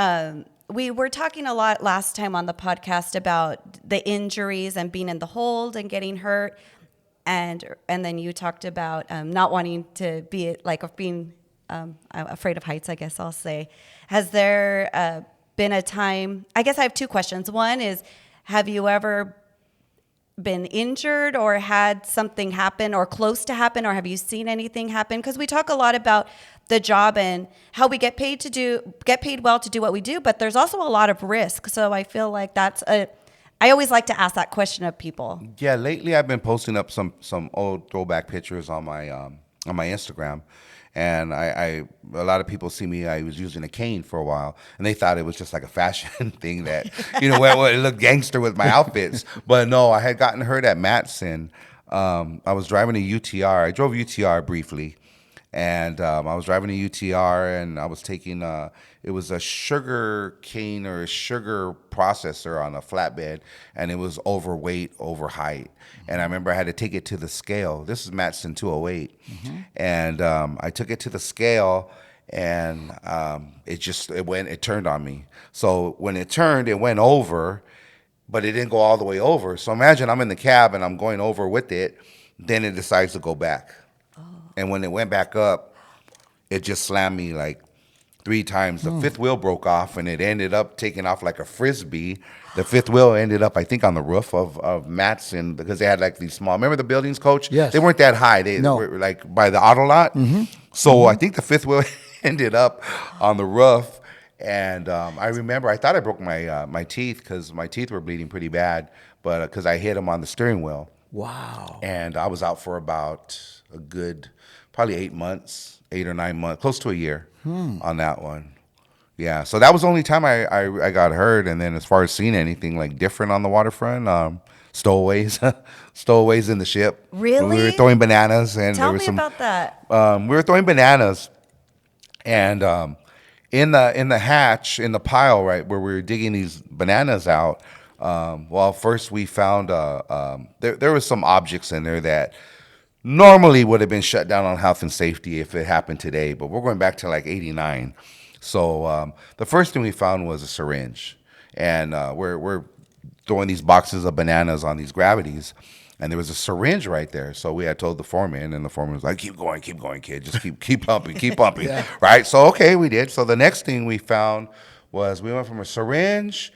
S1: we were talking a lot last time on the podcast about the injuries and being in the hold and getting hurt. And then you talked about not wanting to be being afraid of heights, I guess I'll say. Has there been a time? I guess I have two questions. One is, have you ever been injured or had something happen or close to happen, or have you seen anything happen? Because we talk a lot about the job and how we get paid well to do what we do, but there's also a lot of risk. So I feel like I always like to ask that question of people.
S4: Yeah, lately I've been posting up some old throwback pictures on my Instagram, and a lot of people see me. I was using a cane for a while, and they thought it was just like a fashion thing that well, it looked gangster with my outfits. But no, I had gotten hurt at Matson. I was driving a UTR. I drove UTR briefly, and I was driving a UTR, and I was taking it was a sugar cane or a sugar processor on a flatbed, and it was overweight, over height. And I remember I had to take it to the scale. This is Matson 208. And I took it to the scale, and it turned on me. So when it turned, it went over, but it didn't go all the way over. So imagine I'm in the cab and I'm going over with it, then it decides to go back. And when it went back up, it just slammed me like 3 times. The fifth wheel broke off, and it ended up taking off like a Frisbee. The fifth wheel ended up, I think, on the roof of Matson, because they had like these small, remember the buildings, Coach?
S2: Yes.
S4: They weren't that high. They were like by the auto lot. So I think the fifth wheel ended up on the roof. And I remember I thought I broke my teeth, because my teeth were bleeding pretty bad, but because I hit them on the steering wheel.
S2: Wow.
S4: And I was out for about a good, probably 8 months, 8 or 9 months, close to a year on that one. Yeah, so that was the only time I got hurt. And then as far as seeing anything like different on the waterfront, stowaways, stowaways in the ship.
S1: Really?
S4: We were throwing bananas, and
S1: Tell
S4: there was
S1: me about that.
S4: we were throwing bananas, and in the hatch, in the pile, right where we were digging these bananas out. Well, first we found there was some objects in there that normally would have been shut down on health and safety if it happened today, but we're going back to like '89. So the first thing we found was a syringe, and we're throwing these boxes of bananas on these gravities, and there was a syringe right there. So we had told the foreman, and the foreman was like, keep going, kid. Just keep pumping,
S2: Yeah.
S4: right? So, okay, we did. So the next thing we found was we went from a syringe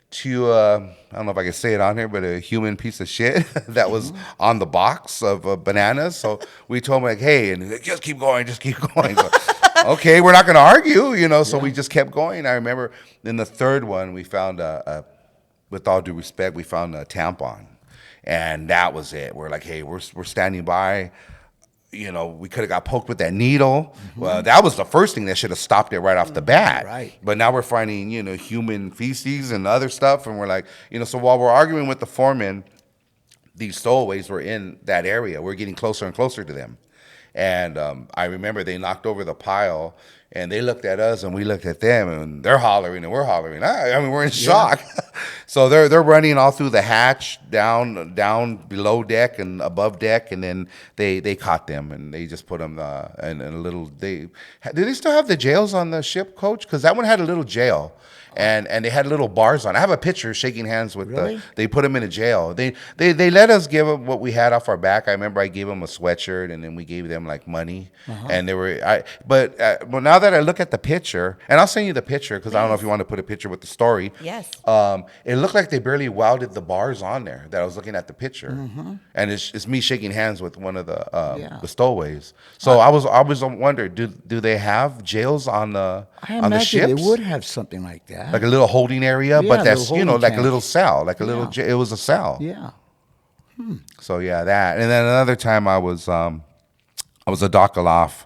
S4: to, I don't know if I can say it on here, but a human piece of shit that was on the box of bananas. So we told him, like, hey, and he's like, just keep going. So, okay, we're not going to argue, so we just kept going. I remember in the third one, we found, with all due respect, we found a tampon. And that was it. We're like, hey, we're standing by. We could have got poked with that needle. Well, that was the first thing that should have stopped it right off the bat.
S2: Right.
S4: But now we're finding, human feces and other stuff. And we're like, so while we're arguing with the foreman, these stowaways were in that area. We're getting closer and closer to them. And I remember they knocked over the pile, and they looked at us, and we looked at them, and they're hollering, and we're hollering. I mean, we're in shock. So they're running all through the hatch, down below deck and above deck, and then they caught them, and they just put them in a little. Did they still have the jails on the ship, Coach? Because that one had a little jail. And they had little bars on. I have a picture shaking hands with they put them in a jail. They let us give them what we had off our back. I remember I gave them a sweatshirt, and then we gave them like money. And they were, but now now that I look at the picture, and I'll send you the picture because I don't know if you want to put a picture with the story.
S1: Yes.
S4: It looked like they barely welded the bars on there. That I was looking at the picture, and it's me shaking hands with one of the stowaways. So I was wondering, do they have jails on the
S2: I
S4: on the
S2: imagine
S4: ships?
S2: they would have something like that.
S4: Like a little holding area,
S2: Yeah,
S4: but that's
S2: little holding
S4: like a
S2: tank.
S4: little cell, like a little. It was a cell.
S2: Yeah.
S4: So yeah, that. And then another time I was a dockaloff,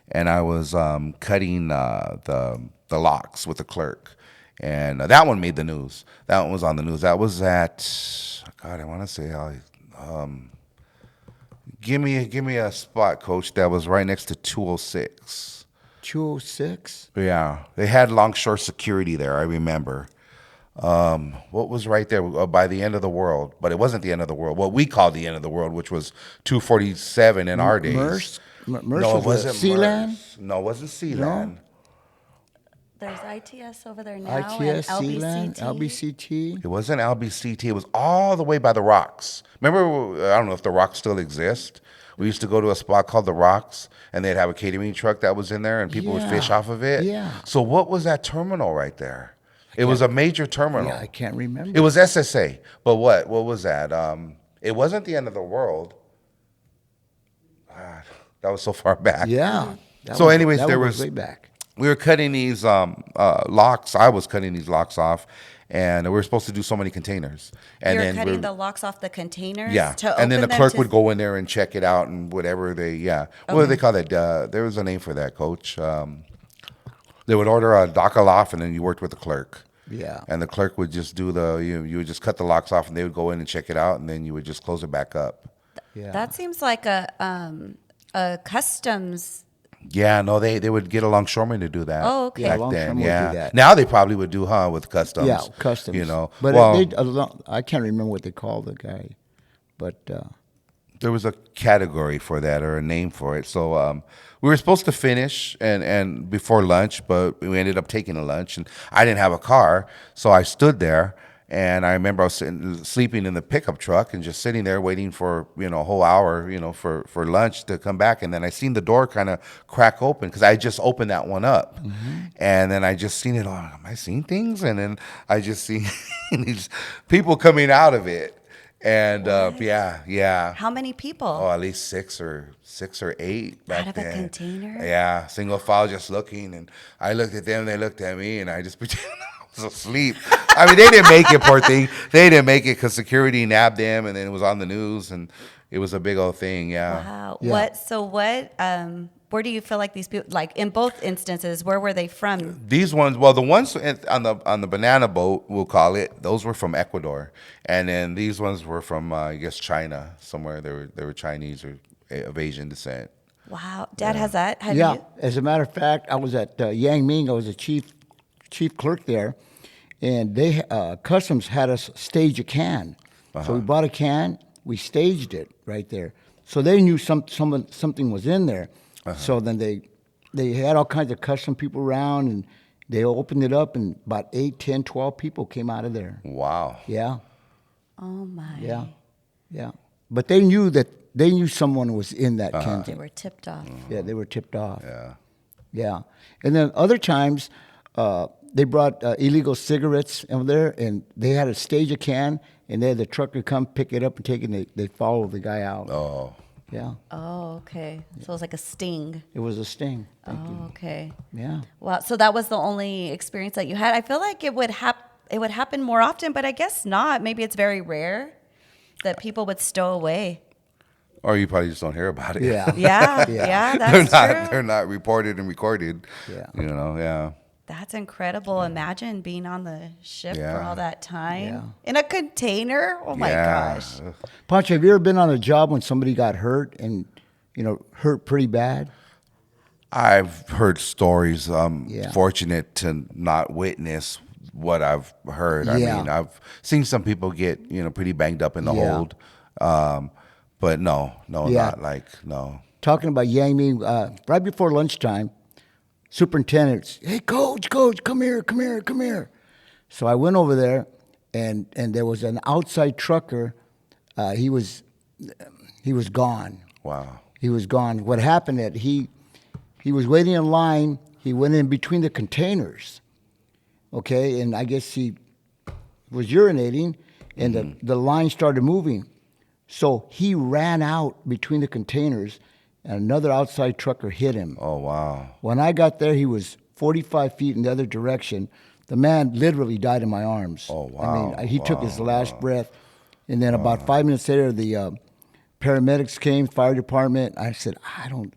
S4: and I was cutting the locks with the clerk, and that one made the news. That one was on the news. That was at God, I want to say give me a spot, Coach. That was right next to 206.
S2: 206?
S4: Yeah, they had longshore security there. I remember. What was right there by the end of the world? But it wasn't the end of the world. What we called the end of the world, which was 247 in our days.
S2: Merce
S4: No, it wasn't
S2: Sealand?
S4: Merce. No, it wasn't Sealand.
S1: There's ITS over there now.
S2: ITS,
S1: and
S2: Sealand,
S1: LBCT.
S2: LBCT.
S4: It wasn't LBCT. It was all the way by the rocks. Remember, I don't know if the rocks still exist. We used to go to a spot called the Rocks, and they'd have a catering truck that was in there, and people would fish off of it.
S2: Yeah.
S4: So what was that terminal right there? It was a major terminal.
S2: Yeah, I can't remember.
S4: It was SSA. But what? What was that? It wasn't the end of the world. God, that was so far back.
S2: Yeah.
S4: So anyways,
S2: that
S4: there
S2: was
S4: was
S2: way back.
S4: we were cutting these locks. I was cutting these locks off, and we were supposed to do so many containers. And
S1: You're
S4: then
S1: cutting
S4: we're-
S1: the locks off the containers.
S4: yeah,
S1: To
S4: and then the
S1: open them
S4: clerk
S1: to-
S4: would go in there and check it out and whatever what do they call that? There was a name for that, Coach. They would order a dockaloff, and then you worked with the clerk.
S2: Yeah.
S4: And the clerk would just do you would just cut the locks off, and they would go in and check it out, and then you would just close it back up.
S2: Yeah.
S1: That seems like a customs.
S4: Yeah, no, they would get a longshoreman to do that.
S1: Oh, okay.
S2: Yeah,
S4: Back
S2: longshoreman
S4: then,
S2: would do that.
S4: Now they probably would do with customs.
S2: Yeah, customs.
S4: You know,
S2: But
S4: well,
S2: I can't remember what they called the guy. But
S4: there was a category for that or a name for it. So we were supposed to finish and before lunch, but we ended up taking a lunch, and I didn't have a car, so I stood there. And I remember I was sleeping in the pickup truck and just sitting there waiting for, a whole hour, for lunch to come back. And then I seen the door kind of crack open because I just opened that one up. And then I just seen it all. Am I seeing things? And then I just seen these people coming out of it. And yeah.
S1: How many people?
S4: Oh, at least six or eight back
S1: Out of a
S4: then.
S1: container?
S4: Yeah, single file just looking. And I looked at them, they looked at me, and I just pretended I was asleep. I mean, they didn't make it, poor thing. They didn't make it because security nabbed them, and then it was on the news, and it was a big old thing, yeah.
S1: Wow.
S2: Yeah.
S1: Where do you feel like these people, like in both instances, where were they from?
S4: These ones, well, the ones on the banana boat, we'll call it, those were from Ecuador, and then these ones were from, I guess, China somewhere. They were Chinese or of Asian descent.
S1: Wow. Dad has that? Have
S2: yeah,
S1: you?
S2: as a matter of fact, I was at Yang Ming. I was a chief clerk there, and they customs had us stage a can. So we bought a can, we staged it right there. So they knew something was in there. So then they had all kinds of custom people around, and they opened it up, and about 8, 10, 12 people came out of there.
S4: Wow.
S2: Yeah,
S1: Oh, my.
S2: yeah. But they knew someone was in that can.
S1: They were tipped off.
S2: Yeah, they were tipped off.
S4: Yeah.
S2: Yeah. And then other times, they brought illegal cigarettes over there, and they had to stage a can, and they had the trucker come pick it up and take it, and they follow the guy out.
S4: Oh.
S2: Yeah.
S1: Oh, okay. So it was like a sting.
S2: It was a sting.
S1: Oh, okay.
S2: Yeah.
S1: Wow. So that was the only experience that you had. I feel like it would happen more often, but I guess not. Maybe it's very rare that people would stow away.
S4: Or you probably just don't hear about it.
S2: Yeah.
S1: Yeah, that's true.
S4: They're not reported and recorded.
S2: Yeah.
S4: Yeah.
S1: That's incredible. Imagine being on the ship for
S4: Yeah.
S1: all that time
S2: Yeah.
S1: in a container. Oh my
S4: Yeah.
S1: gosh.
S2: Pancho, have you ever been on a job when somebody got hurt and, hurt pretty bad?
S4: I've heard stories.
S2: Yeah.
S4: Fortunate to not witness what I've heard. I
S2: Yeah.
S4: mean, I've seen some people get, pretty banged up in the
S2: Yeah.
S4: hold. But no,
S2: Yeah.
S4: no.
S2: Talking about Yang Ming, right before lunchtime, superintendent, hey, coach, come here. So I went over there, and there was an outside trucker. He was gone.
S4: Wow.
S2: He was gone. What happened that he was waiting in line. he went in between the containers, okay, and I guess he was urinating, and the line started moving. So he ran out between the containers, and another outside trucker hit him.
S4: Oh, wow.
S2: When I got there, he was 45 feet in the other direction. The man literally died in my arms.
S4: Oh, wow.
S2: I mean, he took his last breath. And then about 5 minutes later, the paramedics came, fire department. I said, I don't,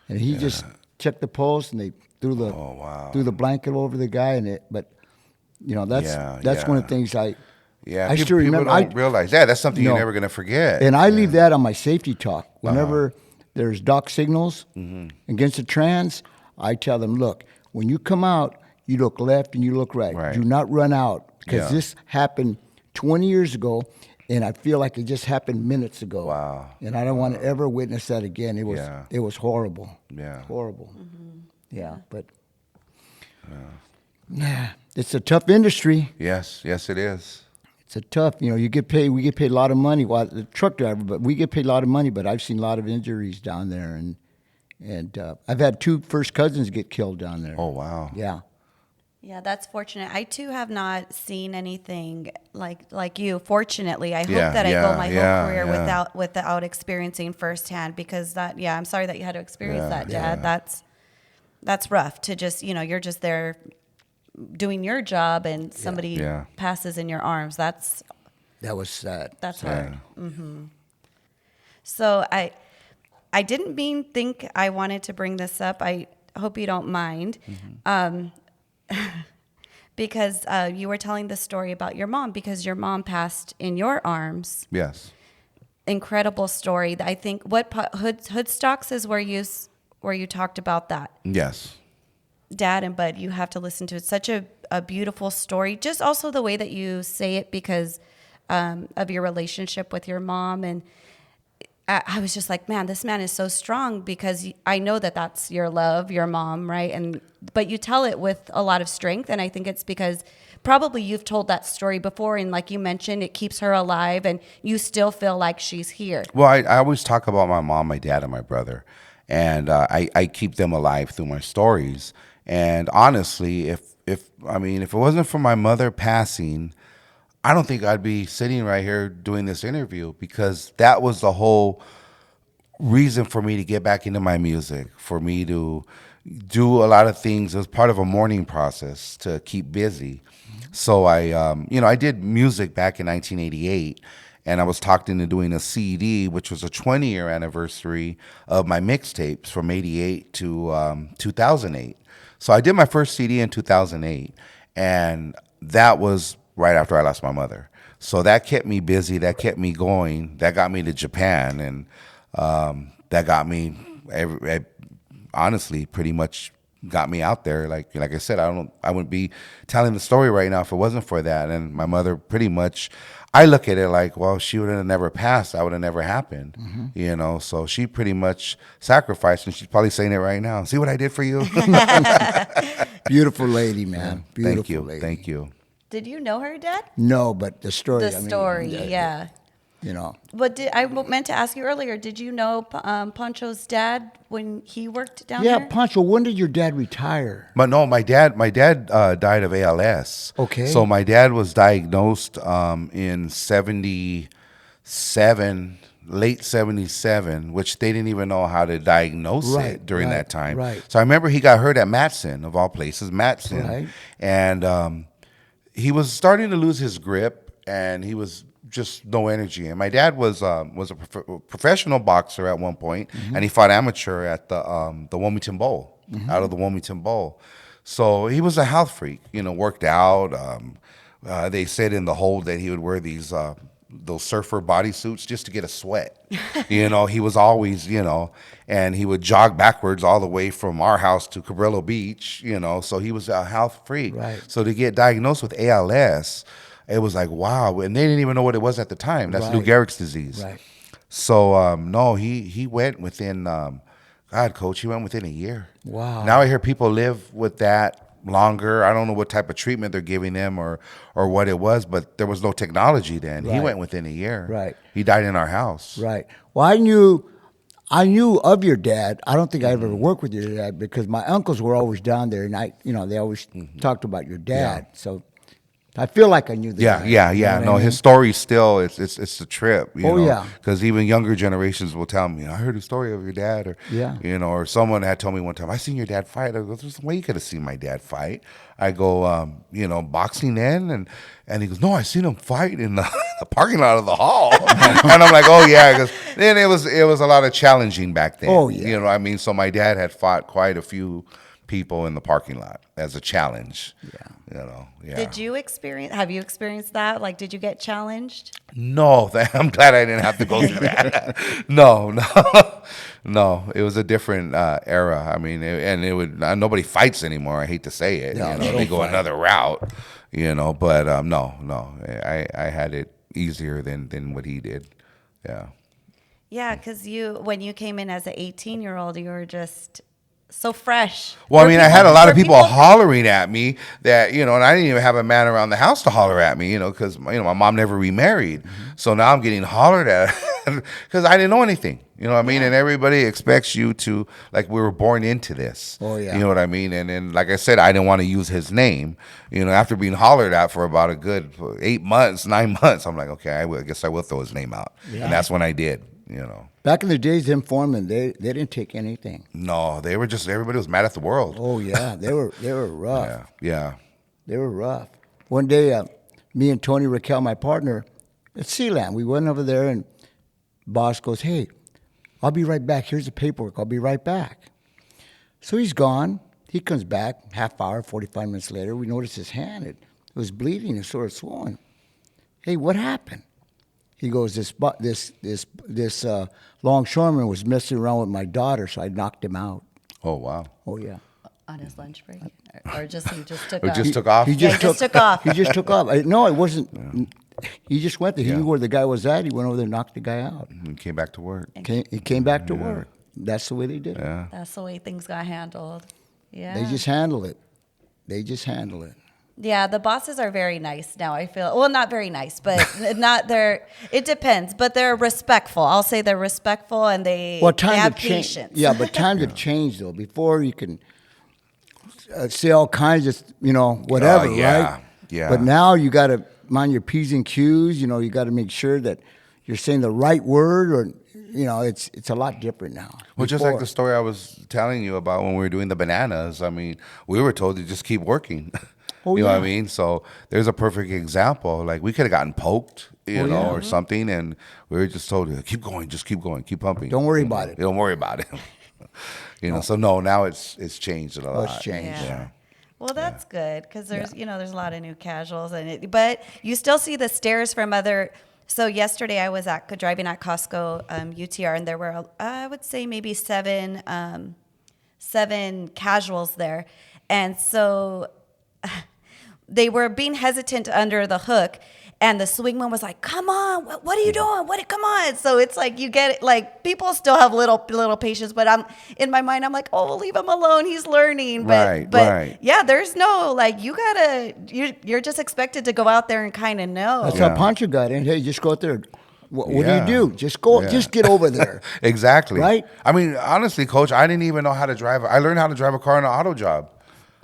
S2: and he just checked the pulse, and they threw the blanket over the guy, that's one of the things I still remember.
S4: People don't realize that. That's something you're never going to forget.
S2: And I leave that on my safety talk. Whenever there's dock signals against the trans, I tell them, look, when you come out, you look left and you look right. Do not run out, because this happened 20 years ago, and I feel like it just happened minutes ago.
S4: Wow.
S2: And I don't want to ever witness that again. It was horrible.
S4: Yeah.
S2: Horrible. Yeah, but it's a tough industry.
S4: Yes, it is.
S2: It's a tough, we get paid a lot of money, while the truck driver, but we get paid a lot of money, but I've seen a lot of injuries down there, and I've had 2 first cousins get killed down there.
S4: Oh, wow.
S2: Yeah.
S1: Yeah, that's fortunate. I too have not seen anything like you. Fortunately, I hope that I go my whole career without experiencing firsthand, because I'm sorry that you had to experience that, Dad. That's rough to just, you're just there doing your job and somebody passes in your arms. That
S2: was sad.
S1: That's hard. So I didn't think I wanted to bring this up. I hope you don't mind. Because you were telling the story about your mom, because your mom passed in your arms.
S4: Yes.
S1: Incredible story. I think Hoodstocks is where you talked about that.
S4: Yes.
S1: Dad and Bud, you have to listen to it. Such a beautiful story. Just also the way that you say it, because of your relationship with your mom. And I was just like, man, this man is so strong, because I know that that's your love, your mom, right? But you tell it with a lot of strength, and I think it's because probably you've told that story before, and like you mentioned, it keeps her alive, and you still feel like she's here.
S4: Well, I always talk about my mom, my dad, and my brother, and I keep them alive through my stories. And honestly, if it wasn't for my mother passing, I don't think I'd be sitting right here doing this interview, because that was the whole reason for me to get back into my music, for me to do a lot of things. It was part of a mourning process to keep busy. So I did music back in 1988, and I was talked into doing a C.O.D., which was a 20-year anniversary of my mixtapes from 88 to 2008. So I did my first CD in 2008, and that was right after I lost my mother. So that kept me busy. That kept me going. That got me to Japan, and that got me, honestly, pretty much got me out there. Like I said, I wouldn't be telling the story right now if it wasn't for that. And my mother, pretty much, I look at it like, well, she would have never passed. That would have never happened, So she pretty much sacrificed, and she's probably saying it right now. See what I did for you?
S2: Beautiful lady, man. Beautiful lady.
S4: Thank you.
S1: Did you know her, Dad?
S2: No, but the story.
S1: Yeah. But I meant to ask you earlier, did you know Pancho's dad when he worked down there?
S2: Yeah, Pancho, when did your dad retire?
S4: But no, my dad died of ALS.
S2: Okay.
S4: So my dad was diagnosed in late 77, which they didn't even know how to diagnose it during that time.
S2: Right.
S4: So I remember he got hurt at Matson, of all places, Matson.
S2: Right.
S4: And he was starting to lose his grip, and he was just no energy. And my dad was a professional boxer at one point, and he fought amateur at the Wilmington Bowl, out of the Wilmington Bowl. So he was a health freak, worked out. They said in the hold that he would wear those surfer bodysuits just to get a sweat. He was always, and he would jog backwards all the way from our house to Cabrillo Beach, so he was a health freak.
S2: Right.
S4: So to get diagnosed with ALS, it was like, wow. And they didn't even know what it was at the time. That's Lou Gehrig's disease. Right. So, no, he went within, God, Coach, he went within a year.
S2: Wow.
S4: Now I hear people live with that longer. I don't know what type of treatment they're giving them or what it was, but there was no technology then. Right. He went within a year.
S2: Right.
S4: He died in our house.
S2: Right. Well, I knew I knew of your dad. I don't think I ever worked with your dad because my uncles were always down there, and they always talked about your dad. So I feel like I knew the guy. You know what I mean?
S4: His story still it's a trip. You
S2: Oh,
S4: know?
S2: yeah.
S4: Because even younger generations will tell me, I heard a story of your dad, or or someone had told me one time, I seen your dad fight. I go, there's no way you could have seen my dad fight. I go, boxing in, and he goes, no, I seen him fight in the parking lot of the hall. And I'm like, oh yeah, because then it was a lot of challenging back then.
S2: Oh, yeah.
S4: You know what I mean? So my dad had fought quite a few people in the parking lot as a challenge.
S1: Have you experienced that? Like, did you get challenged?
S4: No, I'm glad I didn't have to go through that. No. It was a different era. I mean, nobody fights anymore. I hate to say it.
S2: No,
S4: they go another route. But no. I had it easier than what he did. Yeah.
S1: Yeah, because when you came in as an 18-year-old, you were just so fresh.
S4: Well, I had a lot of people hollering at me that, and I didn't even have a man around the house to holler at me, because, my mom never remarried. So now I'm getting hollered at because I didn't know anything, And everybody expects you to, like, we were born into this.
S2: Oh, yeah.
S4: You know what I mean? And then, like I said, I didn't want to use his name. After being hollered at for about a good 9 months, I'm like, okay, I guess I will throw his name out. Yeah. And that's when I did,
S2: Back in the days, them foremen, they didn't take anything.
S4: No, they were just, everybody was mad at the world.
S2: Oh yeah, they were rough.
S4: Yeah.
S2: They were rough. One day, me and Tony Raquel, my partner, at Sealand, we went over there, and boss goes, "Hey, I'll be right back. Here's the paperwork. I'll be right back." So he's gone. He comes back, half hour, 45 minutes later. We notice his hand. It was bleeding. It sort of swollen. Hey, what happened? He goes, this longshoreman was messing around with my daughter, so I knocked him out.
S4: Oh, wow.
S2: Oh, yeah.
S1: On his lunch break? Or he just took
S4: Or
S1: off?
S4: just took off?
S2: He just
S1: took off.
S2: He just took off. No, it wasn't. Yeah. He just went there. He knew where the guy was at. He went over there and knocked the guy out.
S4: He came back to work.
S2: He came back to work. That's the way they did it.
S4: Yeah.
S1: That's the way things got handled. Yeah.
S2: They just handle it.
S1: Yeah, the bosses are very nice now, I feel. Well, not very nice, but it depends. But they're respectful. I'll say they're respectful, and they have patience.
S2: Yeah, but times have changed, though. Before you can say all kinds of, whatever, right?
S4: Yeah.
S2: But now you got to mind your P's and Q's. You got to make sure that you're saying the right word, or it's a lot different now.
S4: Well, just like the story I was telling you about when we were doing the bananas. We were told to just keep working.
S2: Oh,
S4: you know what I mean? So there's a perfect example. Like, we could have gotten poked, or something, and we were just told to keep going, just keep going, keep pumping.
S2: Don't worry about it.
S4: Don't worry about it. So no, now it's changed a lot.
S2: It's changed.
S1: Yeah. Well, that's good, because there's there's a lot of new casuals, but you still see the stares from other. So yesterday I was driving at Costco UTR, and there were I would say maybe seven casuals there, and so they were being hesitant under the hook, and the swingman was like, "Come on, what are you doing? Come on!" So it's like you get it. Like, people still have little patience, but in my mind I'm like, "Oh, leave him alone. He's learning." But yeah, there's no you're just expected to go out there and kind of know.
S2: That's how Pancho got in. Hey, just go out there. What do you do? Just go. Just get over there.
S4: Exactly.
S2: Right.
S4: Honestly, Coach, I didn't even know how to drive. I learned how to drive a car in an auto job.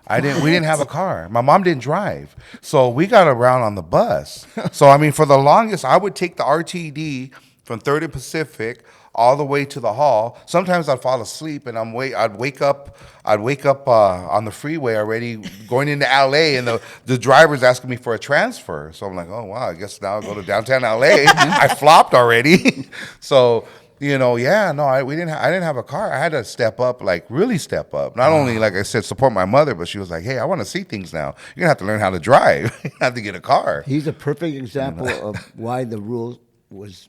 S4: We didn't have a car. My mom didn't drive. So we got around on the bus. So, for the longest, I would take the RTD from 3rd and Pacific all the way to the hall. Sometimes I'd fall asleep, and I'd wake up on the freeway already going into LA, and the driver's asking me for a transfer. So I'm like, oh, wow, I guess now I'll go to downtown LA. I flopped already. So, I didn't have a car. I had to step up, like really step up. Not only, like I said, support my mother, but she was like, hey, I want to see things now. You're gonna have to learn how to drive. You have to get a car.
S2: He's a perfect example of why the rule was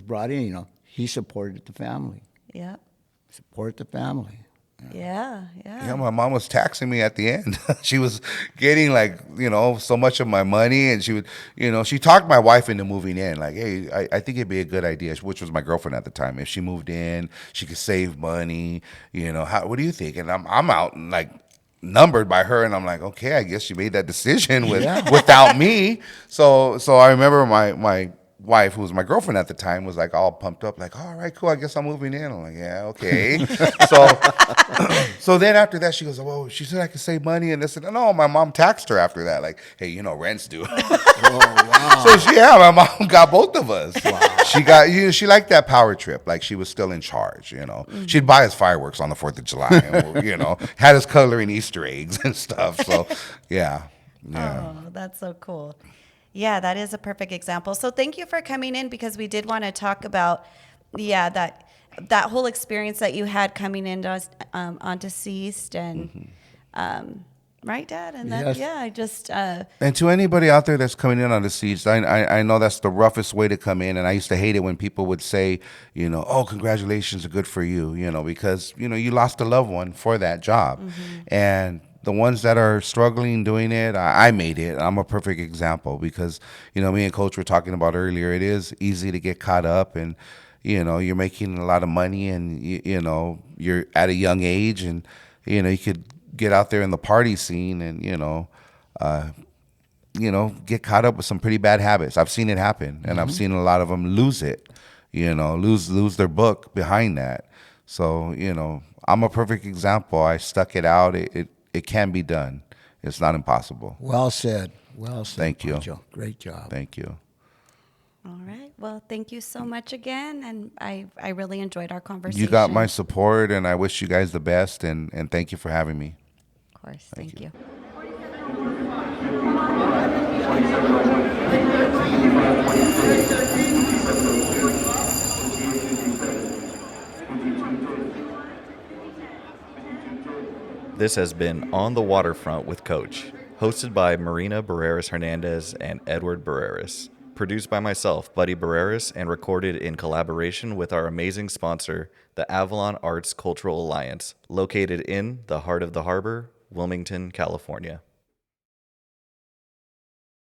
S2: brought in. He supported the family.
S1: Yeah.
S2: Support the family.
S1: Yeah.
S4: Yeah, my mom was taxing me at the end. She was getting so much of my money, and she would, she talked my wife into moving in. Like, hey, I think it'd be a good idea, which was my girlfriend at the time. If she moved in, she could save money. What do you think? And I'm out and numbered by her, and I'm like, okay, I guess she made that decision without me. So I remember my wife, who was my girlfriend at the time, was like all pumped up, like, all right, cool, I guess I'm moving in. I'm like, yeah, okay. So then after that, she goes, well, she said I could save money. And this, and no, my mom taxed her after that, like, hey, you know, rent's due.
S2: Oh, wow.
S4: So my mom got both of us. Wow. She liked that power trip. Like, she was still in charge, you know. Mm-hmm. She'd buy us fireworks on the 4th of July, and, you know, had us coloring Easter eggs and stuff. So, yeah.
S1: Oh, that's so cool. Yeah, that is a perfect example. So thank you for coming in, because we did want to talk about, that whole experience that you had coming into onto Seast, and right, Dad? And then,
S2: yes.
S1: I just...
S4: and to anybody out there that's coming in on the Seast, I know that's the roughest way to come in, and I used to hate it when people would say, you know, oh, congratulations are good for you, you know, because, you know, you lost a loved one for that job. Mm-hmm. And the ones that are struggling doing it, I made it. I'm a perfect example, because, you know, me and Coach were talking about earlier, it is easy to get caught up, and, you know, you're making a lot of money, and, you know, you're at a young age, and, you know, you could get out there in the party scene and, you know, get caught up with some pretty bad habits. I've seen it happen, and I've seen a lot of them lose it, you know, lose their book behind that. So, you know, I'm a perfect example. I stuck it out. It can be done. It's not impossible.
S2: Well said. Well said.
S4: Thank you.
S2: Pancho. Great job.
S4: Thank you.
S1: All right. Well, thank you so much again, and I really enjoyed our conversation.
S4: You got my support, and I wish you guys the best, and thank you for having me.
S1: Of course. Thank you.
S5: This has been On the Waterfront with Coach, hosted by Marina Barreras Hernandez and Edward Barreras, produced by myself, Buddy Barreras, and recorded in collaboration with our amazing sponsor, the Avalon Arts Cultural Alliance, located in the heart of the harbor, Wilmington, California.